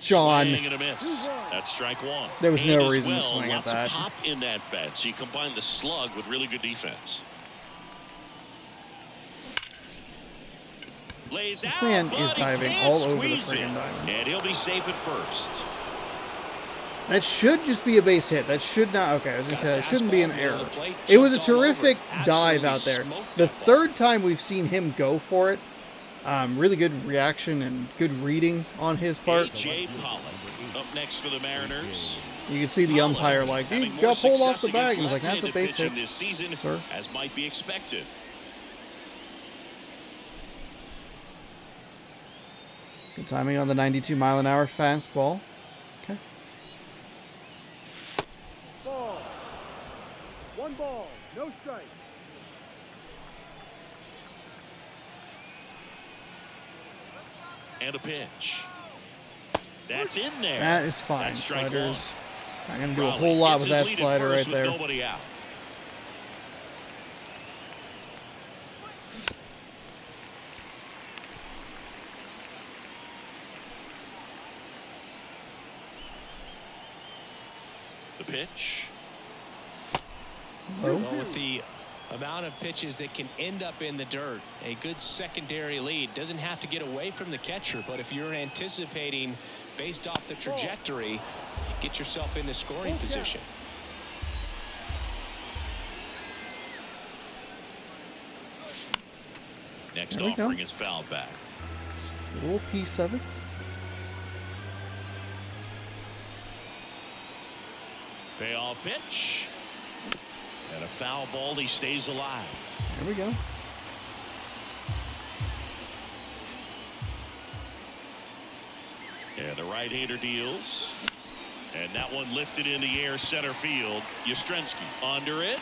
John. Swing and a miss. That's strike one. There was And no as reason to well, swing at lots that. of pop in that bat. So you combine the slug with really good defense. Lays This out, man but is he diving can't all over the squeeze it. friggin' diamond. And he'll be safe at first. That should just be a base hit. That should not. Okay, I was gonna Got say that shouldn't be an fastball, middle error. of the plate, It was a jumped all over terrific it. dive Absolutely out there. smoked The that ball. third time we've seen him go for it. Really good reaction and good reading on his part. A.J. Pollock up next for the Mariners. You can see the umpire like, he Having more got pulled off success the bag. against And he's like, that's a left-handed base hit. pitching this season, sir. as might be expected. Good timing on the 92-mile-an-hour fastball. Okay. Ball. 1 ball, no strike. And a pitch. That's in there. That is fine. That's strike Sliders. Not going to do a Raleigh whole lot gets with his that lead at slider first right with there. Nobody out. The pitch. Oh. Well, with the amount of pitches that can end up in the dirt, a good secondary lead doesn't have to get away from the catcher, but if you're anticipating based off the trajectory, get yourself into scoring position. Next There we go. offering is foul back. A little piece of it. Payoff pitch. And a foul ball. He stays alive. There we go. And the right-hander deals. And that one lifted in the air center field. Yastrzemski under it.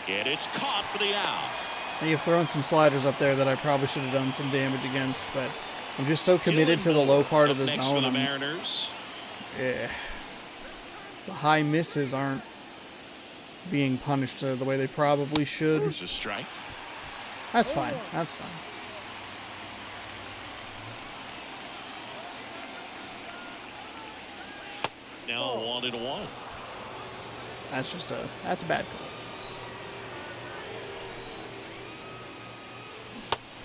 And it's caught for the out. Now you've thrown some sliders up there that I probably should have done some damage against, but I'm just so committed to the low part of the Next zone. for the Mariners. Yeah. The high misses aren't being punished the way they probably should. There's a strike. That's fine. That's fine. Now 1-1. That's a bad call.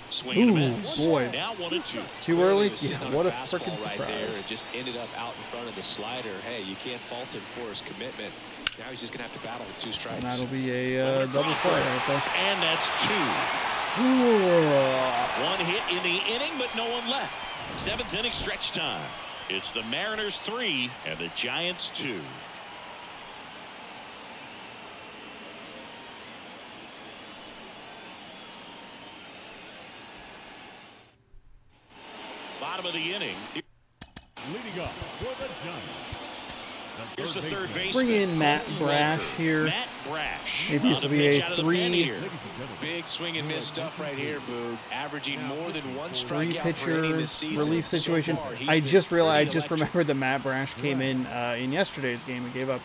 Swing and a Ooh, miss. boy. Now 1-2. Too early? He was sitting Yeah, on what a fastball freaking right there. surprise. It just ended up out in front of the slider. Hey, you can't fault him for his commitment. Now he's just going to have to battle with 2 strikes. And that'll be a double play right there. And that's 2. Ooh. One hit in the inning, but no one left. 7th inning stretch time. It's the Mariners 3 and the Giants 2. Bottom of the inning. Leading up for the Giants. Here's the third baseman. Bring in Matt Colton Brash Welker. here. Matt Brash. Maybe this on will the be pitch a out of the pen 3 here. Big swing and miss stuff right here, Boog. Averaging more than 1 Three strikeout per pitcher inning this season. relief So situation. far, he's I been just realized, I pretty just electric. remembered that Matt Brash came in yesterday's game and gave up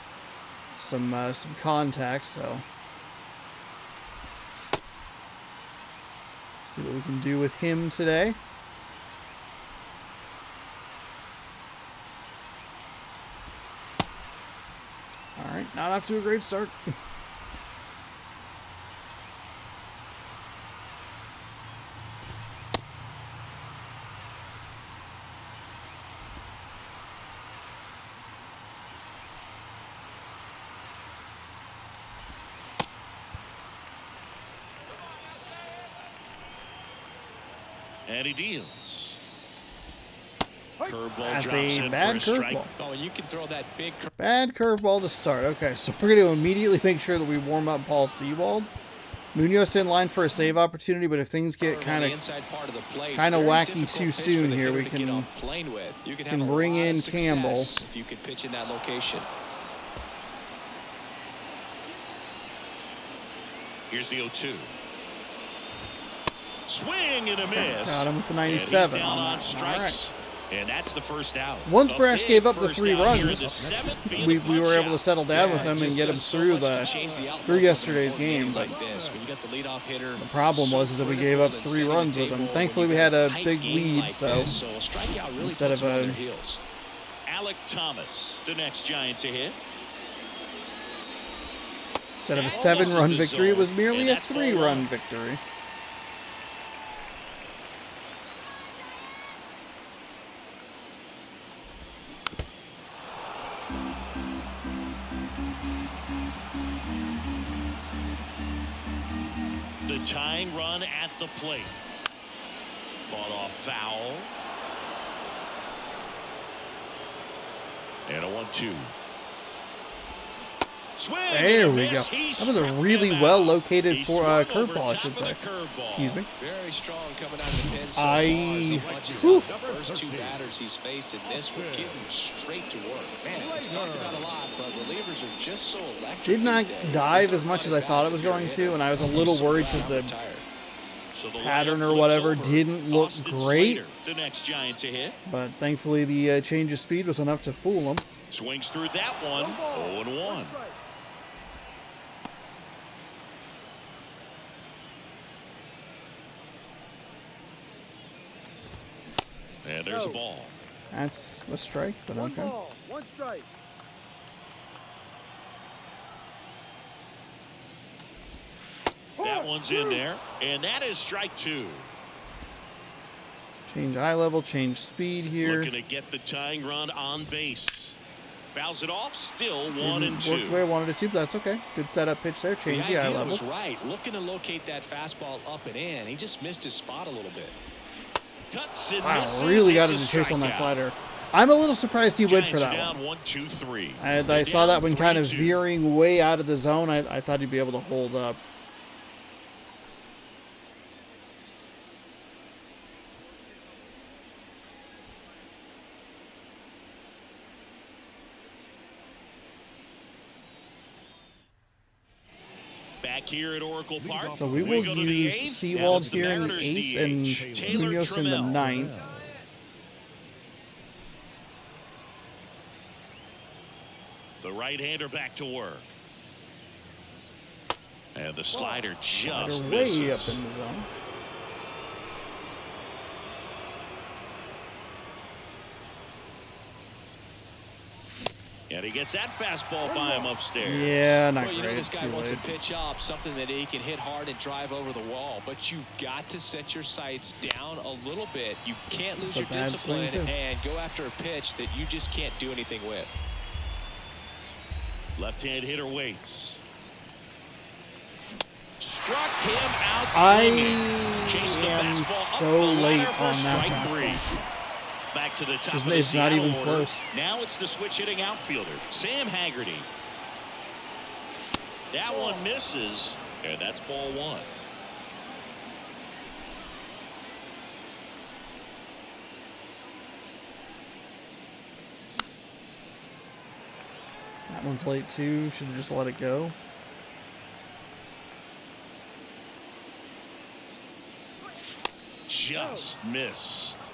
some contact. So see what we can do with him today. All right, not off to a great start. And he deals. Curveball That's drops a in bad for a strike. curveball. Oh, and you can throw that big Bad curveball to start. Okay, so we're going to immediately make sure that we warm up Paul Sewald. Munoz in line for a save opportunity, but if things get kind of wacky too soon here, we can bring in Campbell. If you can pitch in that location. Here's the 0-2. Swing and a miss. Got him with the And he's 97 down on on that. strikes. And that's the first out. Once A Brash big gave up the first 3 out here in runs, the 7th, being we the were able to punch-out. settle down with Yeah, him it and just get him does so through much to change the outlook through of yesterday's a game game. But like this. When you got the leadoff hitter, the problem so was that we gave critical up in 3 setting the runs with him. table Thankfully, when we you had got a tight big game lead, like so this. So a strikeout really instead puts of them on a their heels. Alec Thomas, the next Giant to hit. Instead of a Almost 7-run is the victory, it was zone, merely and a that's ball 3-run one. victory. The tying run at the plate. Fought off foul. And a 1-2. Swing There and a we go. miss. He That was a struck really him well out. located He for swung over curveball, I top should of the say. curveball. Excuse me. Very strong coming out of the pin so I- far as he punches Whew. out the first 2 batters he's faced in this will get him straight to work. Man, it's talked about a lot, but relievers are just so electric. Did not these days. dive These as much as are I thought it was if you're a going hitter. to, and I was a I'm little so worried glad because I'm the retired. So the pattern lineup or flips whatever over. didn't look Austin great. Slater, the next Giant to hit. But thankfully, the change of speed was enough to fool him. Swings through that one. 0-1. And there's a ball. That's a strike, but One okay. ball, 1 strike. That one's in there. And that is strike 2. Change eye level, change speed here. Looking to get the tying run on base. Fouls it off. Still 1 and Didn't 2. work the way I wanted it to, but that's okay. Good setup pitch there. Change the eye idea level. was right. Looking to locate that fastball up and in. He just missed his spot a little bit. Cuts and Wow, misses. really got It's him to a chase on that strikeout. slider. I'm a little surprised he went Giants for are that down one. 1-2-3. I They're saw that down one kind of 3-2. veering way out of the zone. I thought he'd be able to hold up. Back here at Oracle Park. So we will go to the use 8th. Now Seawald it's the here in the Mariners 8th and DH, Taylor Munoz in the Trammell. 9th. The right-hander back to work. And the slider They're just way up misses. in the zone. And he gets that fastball by him upstairs. Yeah, not Well, you know great. this It's guy too wants late. a pitch up, something that he can hit hard and drive over the wall. But you've got to set your sights down a little bit. You can't lose It's a your bad swing, discipline too. and go after a pitch that you just can't do anything with. Left-hand hitter waits. Struck him out I swinging. Chased the am fastball up so the late ladder for on that strike 3. fastball. Back to the top Just- of the it's not Seattle even order. close. Now it's the switch-hitting outfielder, Sam Haggerty. That one misses, and that's ball 1. That one's late too. Should have just let it go. Just missed.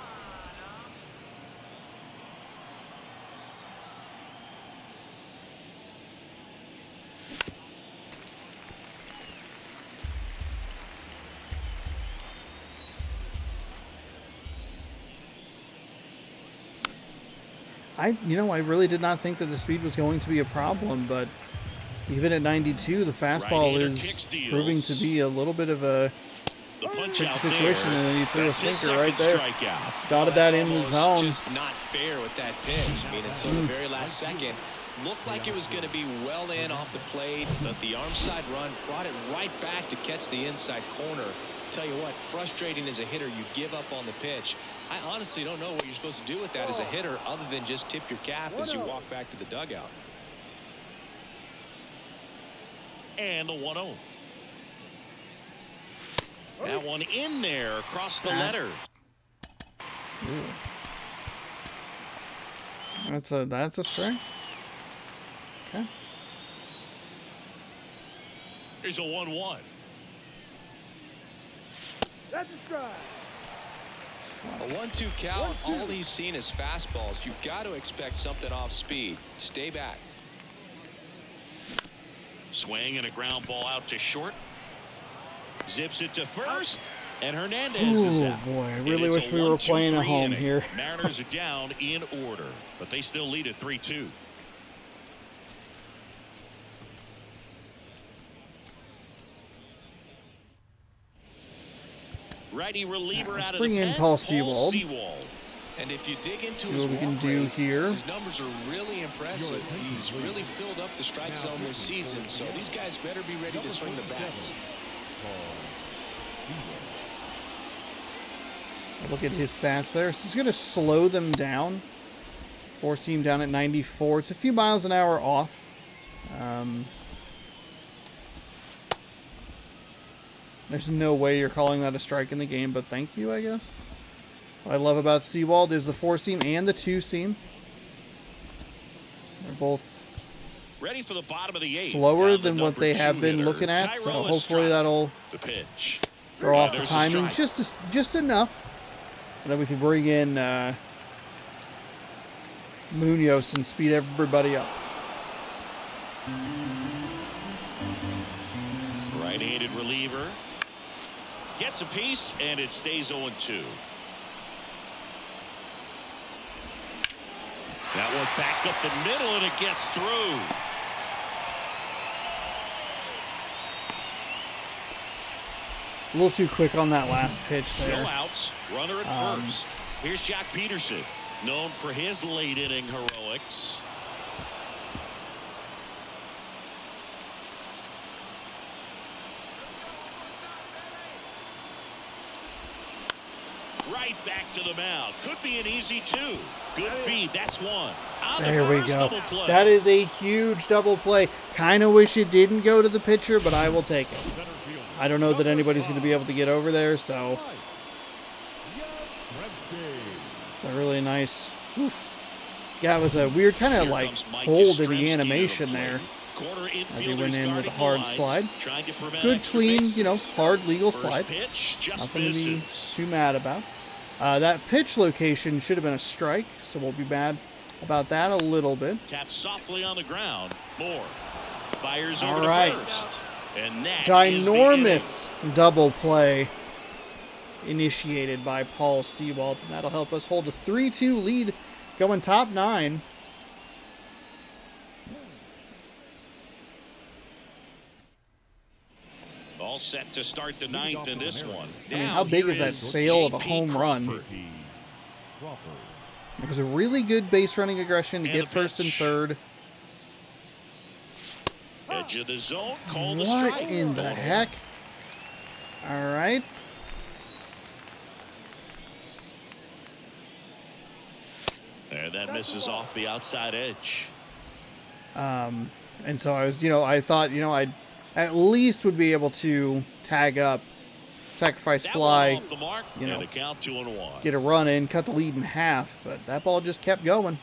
I really did not think that the speed was going to be a problem, but even at 92, the fastball Right-hander is kick steals. proving to be a little bit of a The punch tricky out situation, there. and then he threw a That's his sinker right second there. strikeout. Dotted that in the Almost zone. just not fair with that pitch. I mean, until the very last second, looked like it was going to be well in off the plate, but the arm side run brought it right back to catch the inside corner. Tell you what, frustrating as a hitter, you give up on the pitch. I honestly don't know what you're supposed to do with that as a hitter other than just tip your cap as you walk back to the dugout. And the 1-0. That one in there across the letter. That's a strike. Okay. Here's a 1-1. That's a strike. A 1-2 count, all he's seen is fastballs. You've got to expect something off speed. Stay back. Swing and a ground ball out to short. Zips it to first. And Hernandez is out. Boy, I And really it's wish a we were 1-2-3 playing at home inning. here. Mariners are down in order, but they still lead at 3-2. Righty reliever Let's out of bring the in pen, Paul Sewald. And if you dig into See his what we can walk do rate, here. his numbers are really impressive. He's really filled up the strike zone this season, so these guys better be ready to swing the bats. Look at his stats there. So he's going to slow them down. Four-seam down at 94. It's a few miles an hour off. There's no way you're calling that a strike in the game, but thank you, I guess. What I love about Sewald is the four-seam and the two-seam. They're both ready for the bottom of the eighth. slower Down the than what number they have 2 been hitter, looking at, so Tyrell hopefully Estrada. that'll The pitch. throw off the There's a timing strike. just enough. And then we can bring in Munoz and speed everybody up. Right-handed reliever. Gets a piece, and it stays 0-2. That one back up the middle, and it gets through. A little too quick on that last pitch No there. outs. Runner at first. Here's Jack Peterson, known for his late-inning heroics. Right back to the mound. Could be an easy 2. Good feed. That's 1. On the There we first go. double play. That is a huge double play. Kind of wish it didn't go to the pitcher, but I will take it. I don't know that anybody's going to be able to get over there, so it's a really nice. Oof. Yeah, it was a weird kind of Here like comes Mike hold in Yastrzemski to the the animation plate. there. Corner As he infielders went in with a guarding the hard lines, slide. trying to prevent Good, extra clean, bases. hard legal First slide. pitch just Nothing to be misses. too mad about. That pitch location should have been a strike, so we'll be mad about that a little bit. Taps softly on the ground. Moore fires All over right. to first. And that is the Ginormous double play initiated by Paul Sewald, and that'll help us hold a 3-2 lead going top 9. inning. All set to start the 9th in this one. I mean, how big Now is that here sail of a J.P. home run? Crawford. It was a really good base running aggression to And get the first and pitch. third. Edge of the zone. Call the What strike. in the heck? All right. And that misses off the outside edge. And so I was, I thought, I'd at least would be able to tag up, sacrifice That fly, one off the mark, you know, and a count 2-1. get a run in, cut the lead in half, but that ball just kept going.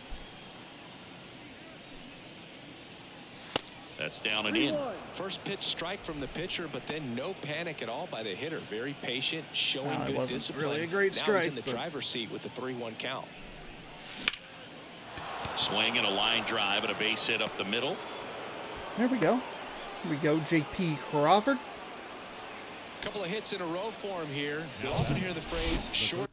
That's down and in. First pitch strike from the pitcher, but then no panic at all by the hitter. Very patient, showing Well, it good wasn't discipline. really a great Now strike, he's in the but- driver's seat with the 3-1 count. Swing and a line drive and a base hit up the middle. There we go. Here we go, J.P. Crawford. Couple of hits in a row for him here. You'll often hear the phrase short.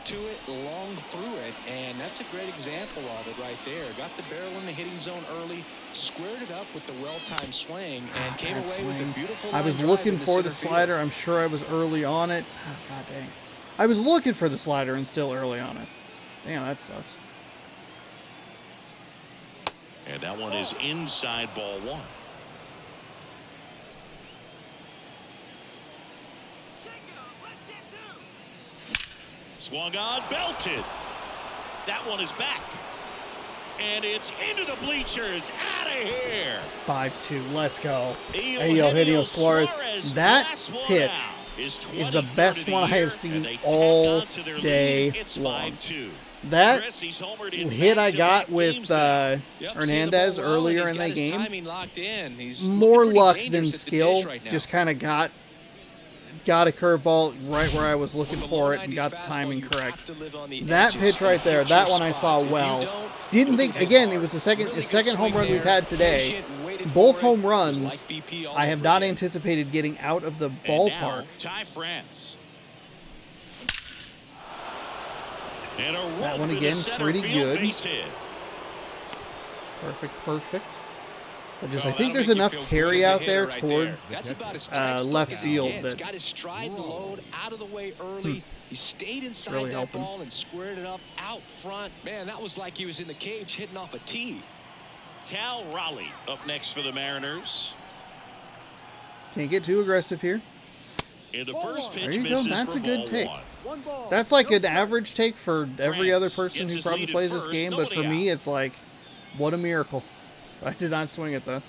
To it, long through it, and that's a great example of it right there. Got the barrel in the hitting zone early, squared it up with the well-timed swing, and came That away with swing. a beautiful I line was drive looking into for the center field. slider. I'm sure I was early on it. Oh, God dang. I was looking for the slider and still early on it. Damn, that sucks. And that one is inside ball 1. Swung on, belted. That one is back. And it's into the bleachers. Out of here. 5-2. Let's go. Eugenio Eugenio Suarez. That blasts one pitch out. is the 23rd best of the one I year, have seen and they tack all on to their day lead. It's long. 5-2. That Chrissy's homered in hit I got back-to-back with games now. Yep, seeing the Hernandez ball well, and earlier he's in got that his game, timing locked in. He's more looking pretty luck than dangerous at the skill. dish right now. Just kind of got a curveball right where I was looking With a for low it and 90s got the fastball, timing you correct. have to live on the That edges pitch right and there, hit that your one I saw spots. If you well. don't, Didn't it'll think, be again, hard. it was the second Really good home run swing we've there. had today. Patient, waited both for it, home just runs, like BP all I have over not again. anticipated getting out of the And ballpark. now, Ty France. And a That rope one into again, center pretty field, good. base hit. Perfect. I Well, think that'll there's make you enough feel good carry as a out hitter there right toward there. That's about as textbook left as it field gets. that Got his stride and load out of the way early. He stayed inside Really that helping. ball and squared it up out front. Man, that was like he was in the cage hitting off a tee. Cal Raleigh up next for the Mariners. can't get too aggressive here. In the first There pitch you go. misses That's for a good ball take. one. One ball. That's like No an strike. average take for every other France person gets who his probably lead at plays this first, game, but for nobody me, out. it's like, what a miracle. I did not swing it though.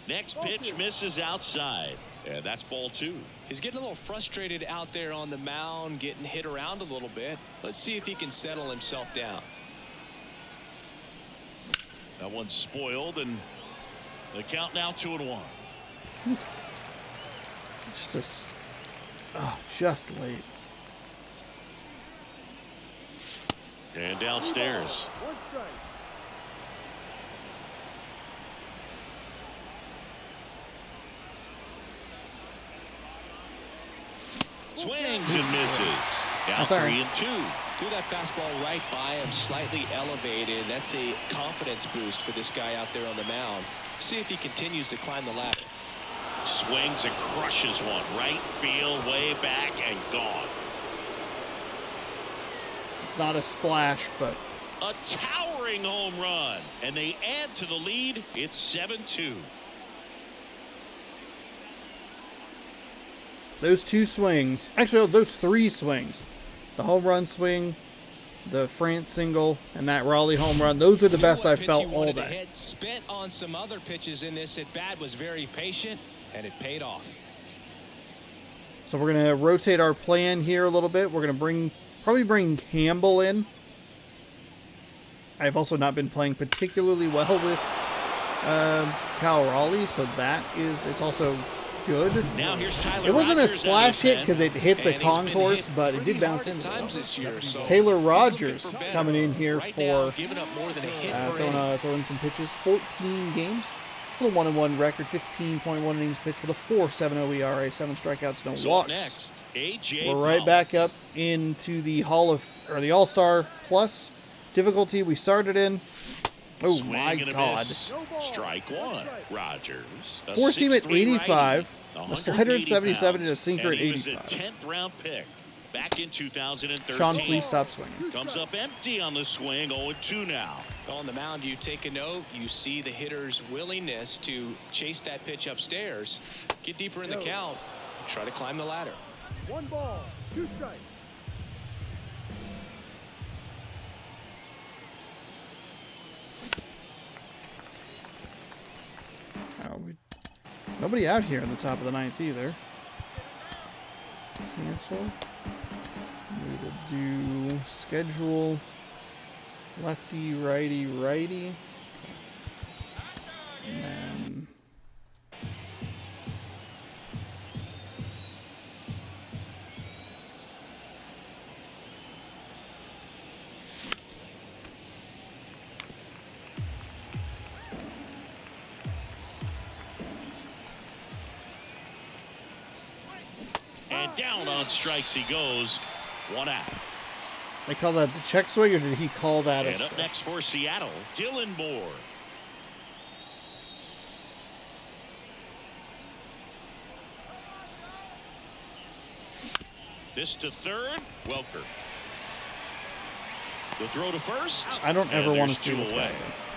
Next pitch misses outside. And that's ball two. He's getting a little frustrated out there on the mound, getting hit around a little bit. Let's see if he can settle himself down. That one's spoiled, and the count now 2-1. Just late. And downstairs. One strike. Swings and misses. Down That's all right. 3-2. Threw that fastball right by him, slightly elevated. That's a confidence boost for this guy out there on the mound. See if he continues to climb the ladder. Swings and crushes one. Right field, way back, and gone. It's not a splash, but A towering home run. And they add to the lead. It's 7-2. those two swings, actually those three swings, the home run swing, the France single, and that Raleigh home run, those are the best I've felt all day. Spent on some other pitches in this at bat, was very patient, and it paid off. So we're going to rotate our plan here a little bit. We're going to probably bring Campbell in. I've also not been playing particularly well with Cal Raleigh, so it's also good. Now here's Tyler It wasn't a Rogers splash out of hit because it hit the And he's been concourse, hit but it did pretty bounce hard into at times it. this year, so Taylor he's Rogers looking for better. coming in here Right now, for giving up more than a hit per inning. throwing some pitches. 14 games. With a 1-1 record, 15.1 innings pitched with a 4.70 ERA, 7 strikeouts, no So walks. next, AJ We're right back up into the All-Star Plus difficulty we started in. Oh Swing my and a God. miss. Strike one. Rogers. A Four seam at 6'3" 85, righty, a slider at 77, and a 180 sinker pounds, at and he was 85. a 10th round pick back in 2013. Sean, please stop swinging. Comes up empty on the swing, 0-2 now. On the mound, you take a note. You see the hitter's willingness to chase that pitch upstairs, get deeper in the count, try to climb the ladder. One ball. Two strikes. Nobody out here in the top of the ninth either. Cancel. We will do schedule lefty, righty, righty. And then And down on strikes he goes. 1 out. they call that the check swing, or did he call that a And up strike? next for Seattle, Dylan Moore. This to third, Welker. The throw to first. I don't and ever want to there's see two this away.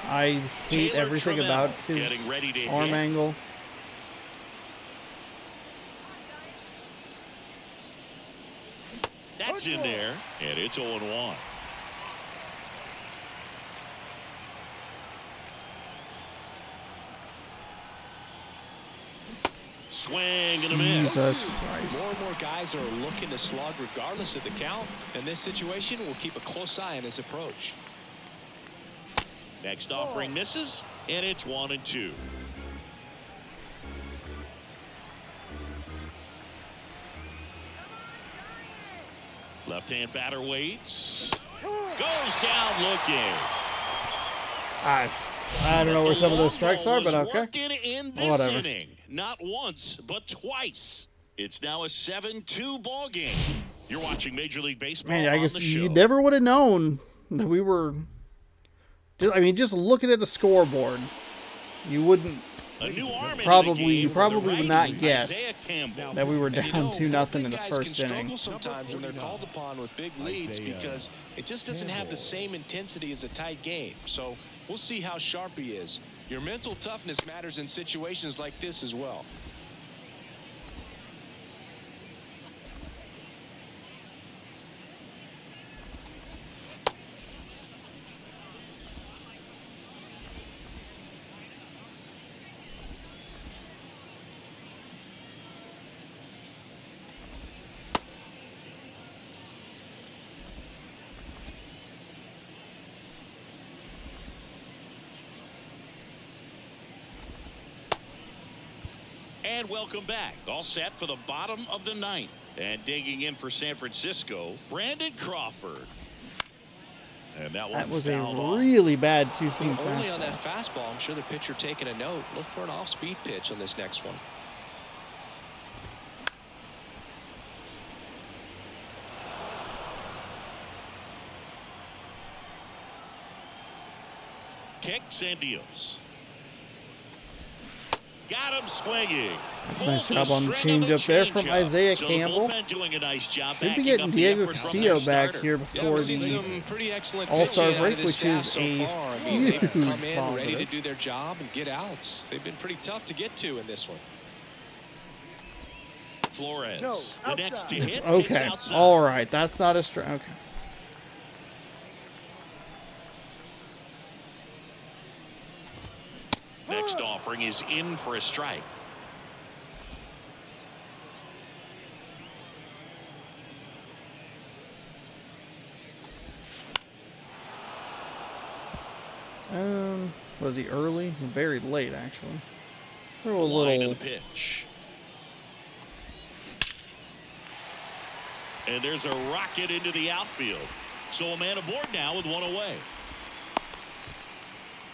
guy. I hate Taylor everything Trammell about his getting ready to arm hit. angle. That's in there, and it's 0-1. Swing and a miss. Jesus Christ. More and more guys are looking to slug regardless of the count. In this situation, we'll keep a close eye on his approach. Next offering misses, and it's 1-2. Left-hand batter waits. Goes down looking. I don't know where some of those strikes are, but okay. Working in this Whatever. inning. Not once, but twice. It's now a 7-2 ball game. You're watching Major League Baseball Man, I on guess the you show. never would have known that we were. I mean, just looking at the scoreboard, you wouldn't. A new arm You probably would not guess that we were And you down know, 2-0 big in the guys first can inning. struggle sometimes when they're called upon with big leads because it just doesn't have the same intensity as a tight game. So we'll see how sharp he is. Your mental toughness matters in situations like this as well. And welcome back. All set for the bottom of the ninth. And digging in for San Francisco, Brandon Crawford. And that was a fouled off. really bad two-seam Only on fastball. that fastball, I'm sure the pitcher taking a note. Look for an off-speed pitch on this next one. Kicks and deals. Got him swinging. That's a nice job on the changeup there from Isaiah Campbell. Doing a nice job Should be backing getting up the Diego effort from Castillo their back starter. here Yeah, before we've seen the some pretty excellent All-Star pitching out of break, this which staff is so a far. I mean, they've come huge in ready to positive. do their job and get outs. They've been pretty tough to get to in this one. Flores, No, the next to outside. hit. Okay, Takes outside. all right. That's not a strike. Okay. Next offering is in for a strike. Was he early? Very late, actually. Throw a Line little. of the pitch. And there's a rocket into the outfield. So a man aboard now with one away.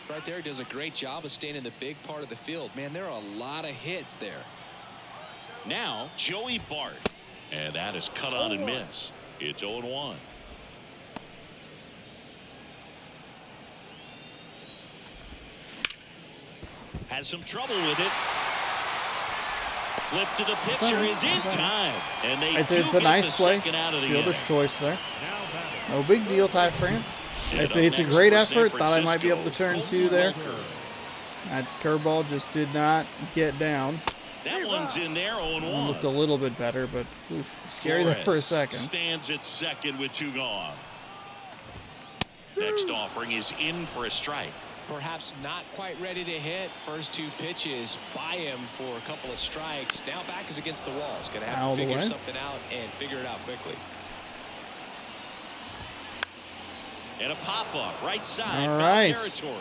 Right there, he does a great job of staying in the big part of the field. Man, there are a lot of hits there. Now Joey Bart. And that is cut on and missed. It's 0-1. Has some trouble with it. Flip to the pitcher is in time. And they It's do a get nice the play. second out of the Fielder's inning. choice there. No big deal, Ty France. And It's up a next great for San effort. Thought I might be able to Francisco, turn two there. Colton Walker. That curveball just did not get down. That one's in there, 0-1. Looked a little bit better, but oof, scary there for a Flores second. Stands at second with two gone. Next offering is in for a strike. Perhaps not quite ready to hit. First two pitches by him for a couple of strikes. Now back is against the wall. He's going to have Out of to the figure way. something out and figure it out quickly. And a pop-up right side. All foul right. territory.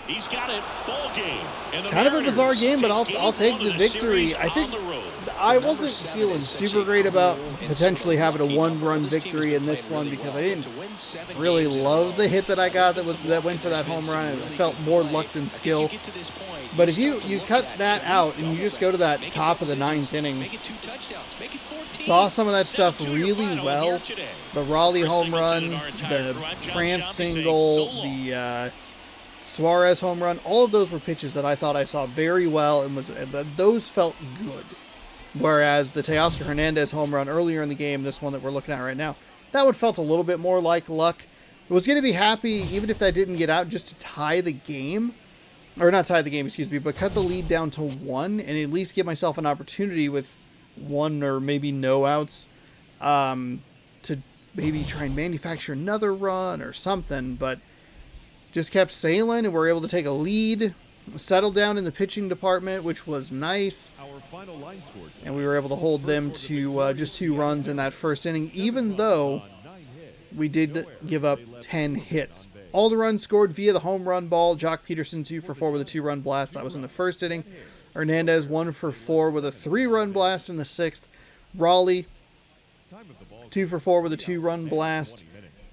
He's got it. Ball game. And the Kind of a Mariners bizarre game, but take I'll take game the one of victory. series I think on the road. I Number wasn't 7 feeling is such super a great about cool and potentially sort of having a lucky one-run number. This team's victory been in this playing one really because well, I didn't but to win 7 really games in a love row, the hit that I got there's been that some went for that walking, home there's run. been It some felt really more good luck play. than I think skill. you get to this point, But if start to you look cut at that out and you double just go to that make it top of double the ninth digits, inning, make it 2 touchdowns, make it 14. saw some of that stuff 7-2 your really final well. here today. The Raleigh Chris home Singleton run, and our entire the crew. I'm John France Shelby saying single, so long. the Suarez home run, all of those were pitches that I thought I saw very well and those felt good. Whereas the Teoscar Hernandez home run earlier in the game, this one that we're looking at right now, that one felt a little bit more like luck. I was going to be happy, even if that didn't get out, just to tie the game. Or not tie the game, excuse me, but cut the lead down to 1 and at least give myself an opportunity with 1 or maybe no outs to maybe try and manufacture another run or something. But just kept sailing and were able to take a lead, settle down in the pitching department, which was nice. Our final line score. And we were able to hold them to just 2 runs in that first inning, even though we did give up 10 hits. All the runs scored via the home run ball. Jock Peterson 2 for 4 with a 2-run blast. That was in the first inning. Hernandez 1 for 4 with a 3-run blast in the 6th. Raleigh 2 for 4 with a 2-run blast.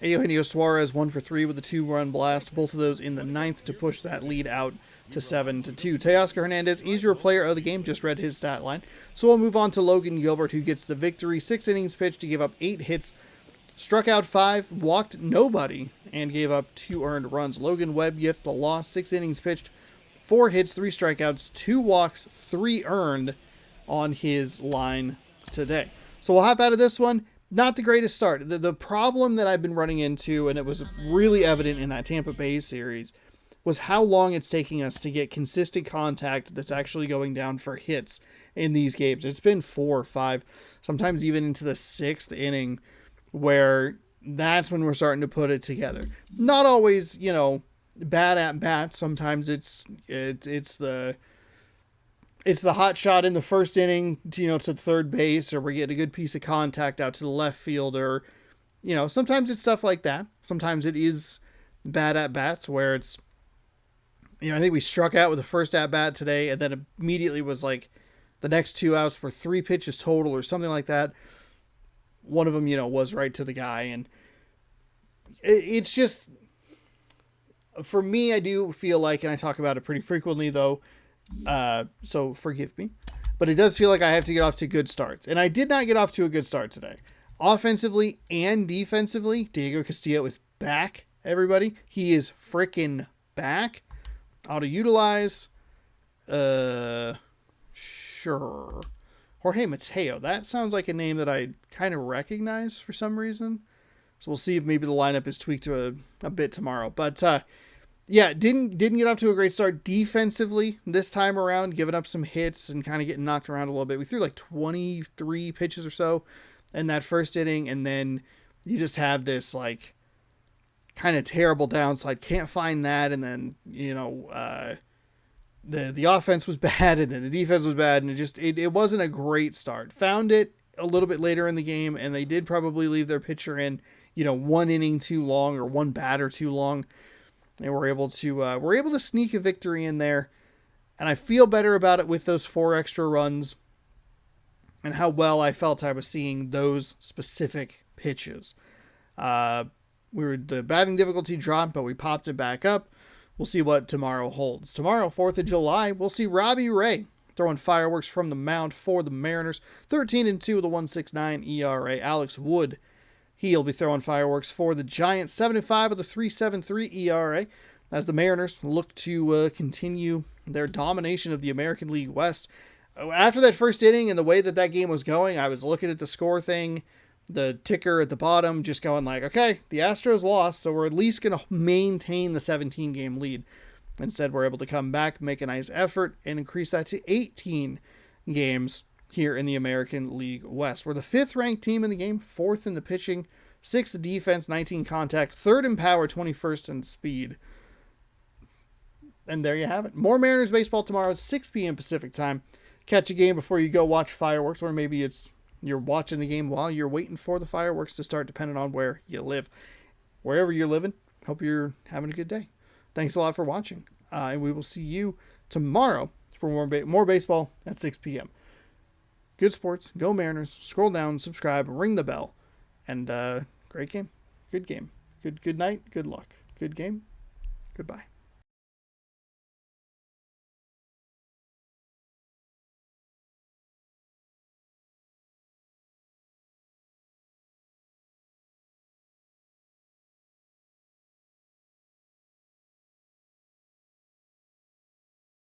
Eugenio Suarez 1 for 3 with a 2-run blast, both of those in the 9th to push that lead out to 7-2. Teoscar Hernandez, easier player of the game, just read his stat line. So we'll move on to Logan Gilbert, who gets the victory. 6 innings pitched to give up 8 hits, struck out 5, walked nobody, and gave up 2 earned runs. Logan Webb gets the loss. 6 innings pitched, 4 hits, 3 strikeouts, 2 walks, 3 earned on his line today. So we'll hop out of this one. Not the greatest start. The problem that I've been running into, and it was really evident in that Tampa Bay series, was how long it's taking us to get consistent contact that's actually going down for hits in these games. It's been 4 or 5, sometimes even into the 6th inning, where that's when we're starting to put it together. Not always, bad at bats. Sometimes it's the hot shot in the first inning, to third base, or we get a good piece of contact out to the left fielder. Sometimes it's stuff like that. Sometimes it is bad at bats where it's, I think we struck out with the first at bat today, and then immediately was like the next 2 outs were 3 pitches total or something like that. One of them, was right to the guy. And it's just, for me, I do feel like, and I talk about it pretty frequently though, so forgive me, but it does feel like I have to get off to good starts. And I did not get off to a good start today. Offensively and defensively, Diego Castillo is back, everybody. He is freaking back. Auto utilize. Sure. Jorge Mateo. That sounds like a name that I kind of recognize for some reason. So we'll see if maybe the lineup is tweaked to a bit tomorrow. But yeah, didn't get off to a great start defensively this time around, giving up some hits and kind of getting knocked around a little bit. We threw like 23 pitches or so in that first inning, and then you just have this like kind of terrible downside. Can't find that, and then the offense was bad, and then the defense was bad, and it wasn't a great start. Found it a little bit later in the game, and they did probably leave their pitcher in 1 inning too long, or 1 batter too long. And we're able to sneak a victory in there. And I feel better about it with those 4 extra runs and how well I felt I was seeing those specific pitches. The batting difficulty dropped, but we popped it back up. We'll see what tomorrow holds. Tomorrow, 4th of July, we'll see Robbie Ray throwing fireworks from the mound for the Mariners. 13-2 with a 1.69 ERA. Alex Wood, he'll be throwing fireworks for the Giants. 7-5 with a 3.73 ERA as the Mariners look to continue their domination of the American League West. After that first inning and the way that game was going, I was looking at the score thing, the ticker at the bottom, just going like, okay, the Astros lost, so we're at least going to maintain the 17-game lead. Instead, we're able to come back, make a nice effort, and increase that to 18 games here in the American League West. We're the 5th-ranked team in the game, 4th in the pitching, 6th in defense, 19 contact, 3rd in power, 21st in speed. And there you have it. More Mariners baseball tomorrow at 6 p.m. Pacific time. Catch a game before you go watch fireworks, or maybe you're watching the game while you're waiting for the fireworks to start, depending on where you live. Wherever you're living, hope you're having a good day. Thanks a lot for watching, and we will see you tomorrow for more baseball at 6 p.m. Good sports, go Mariners, scroll down, subscribe, ring the bell, and great game, good game, good night, good luck, good game, goodbye.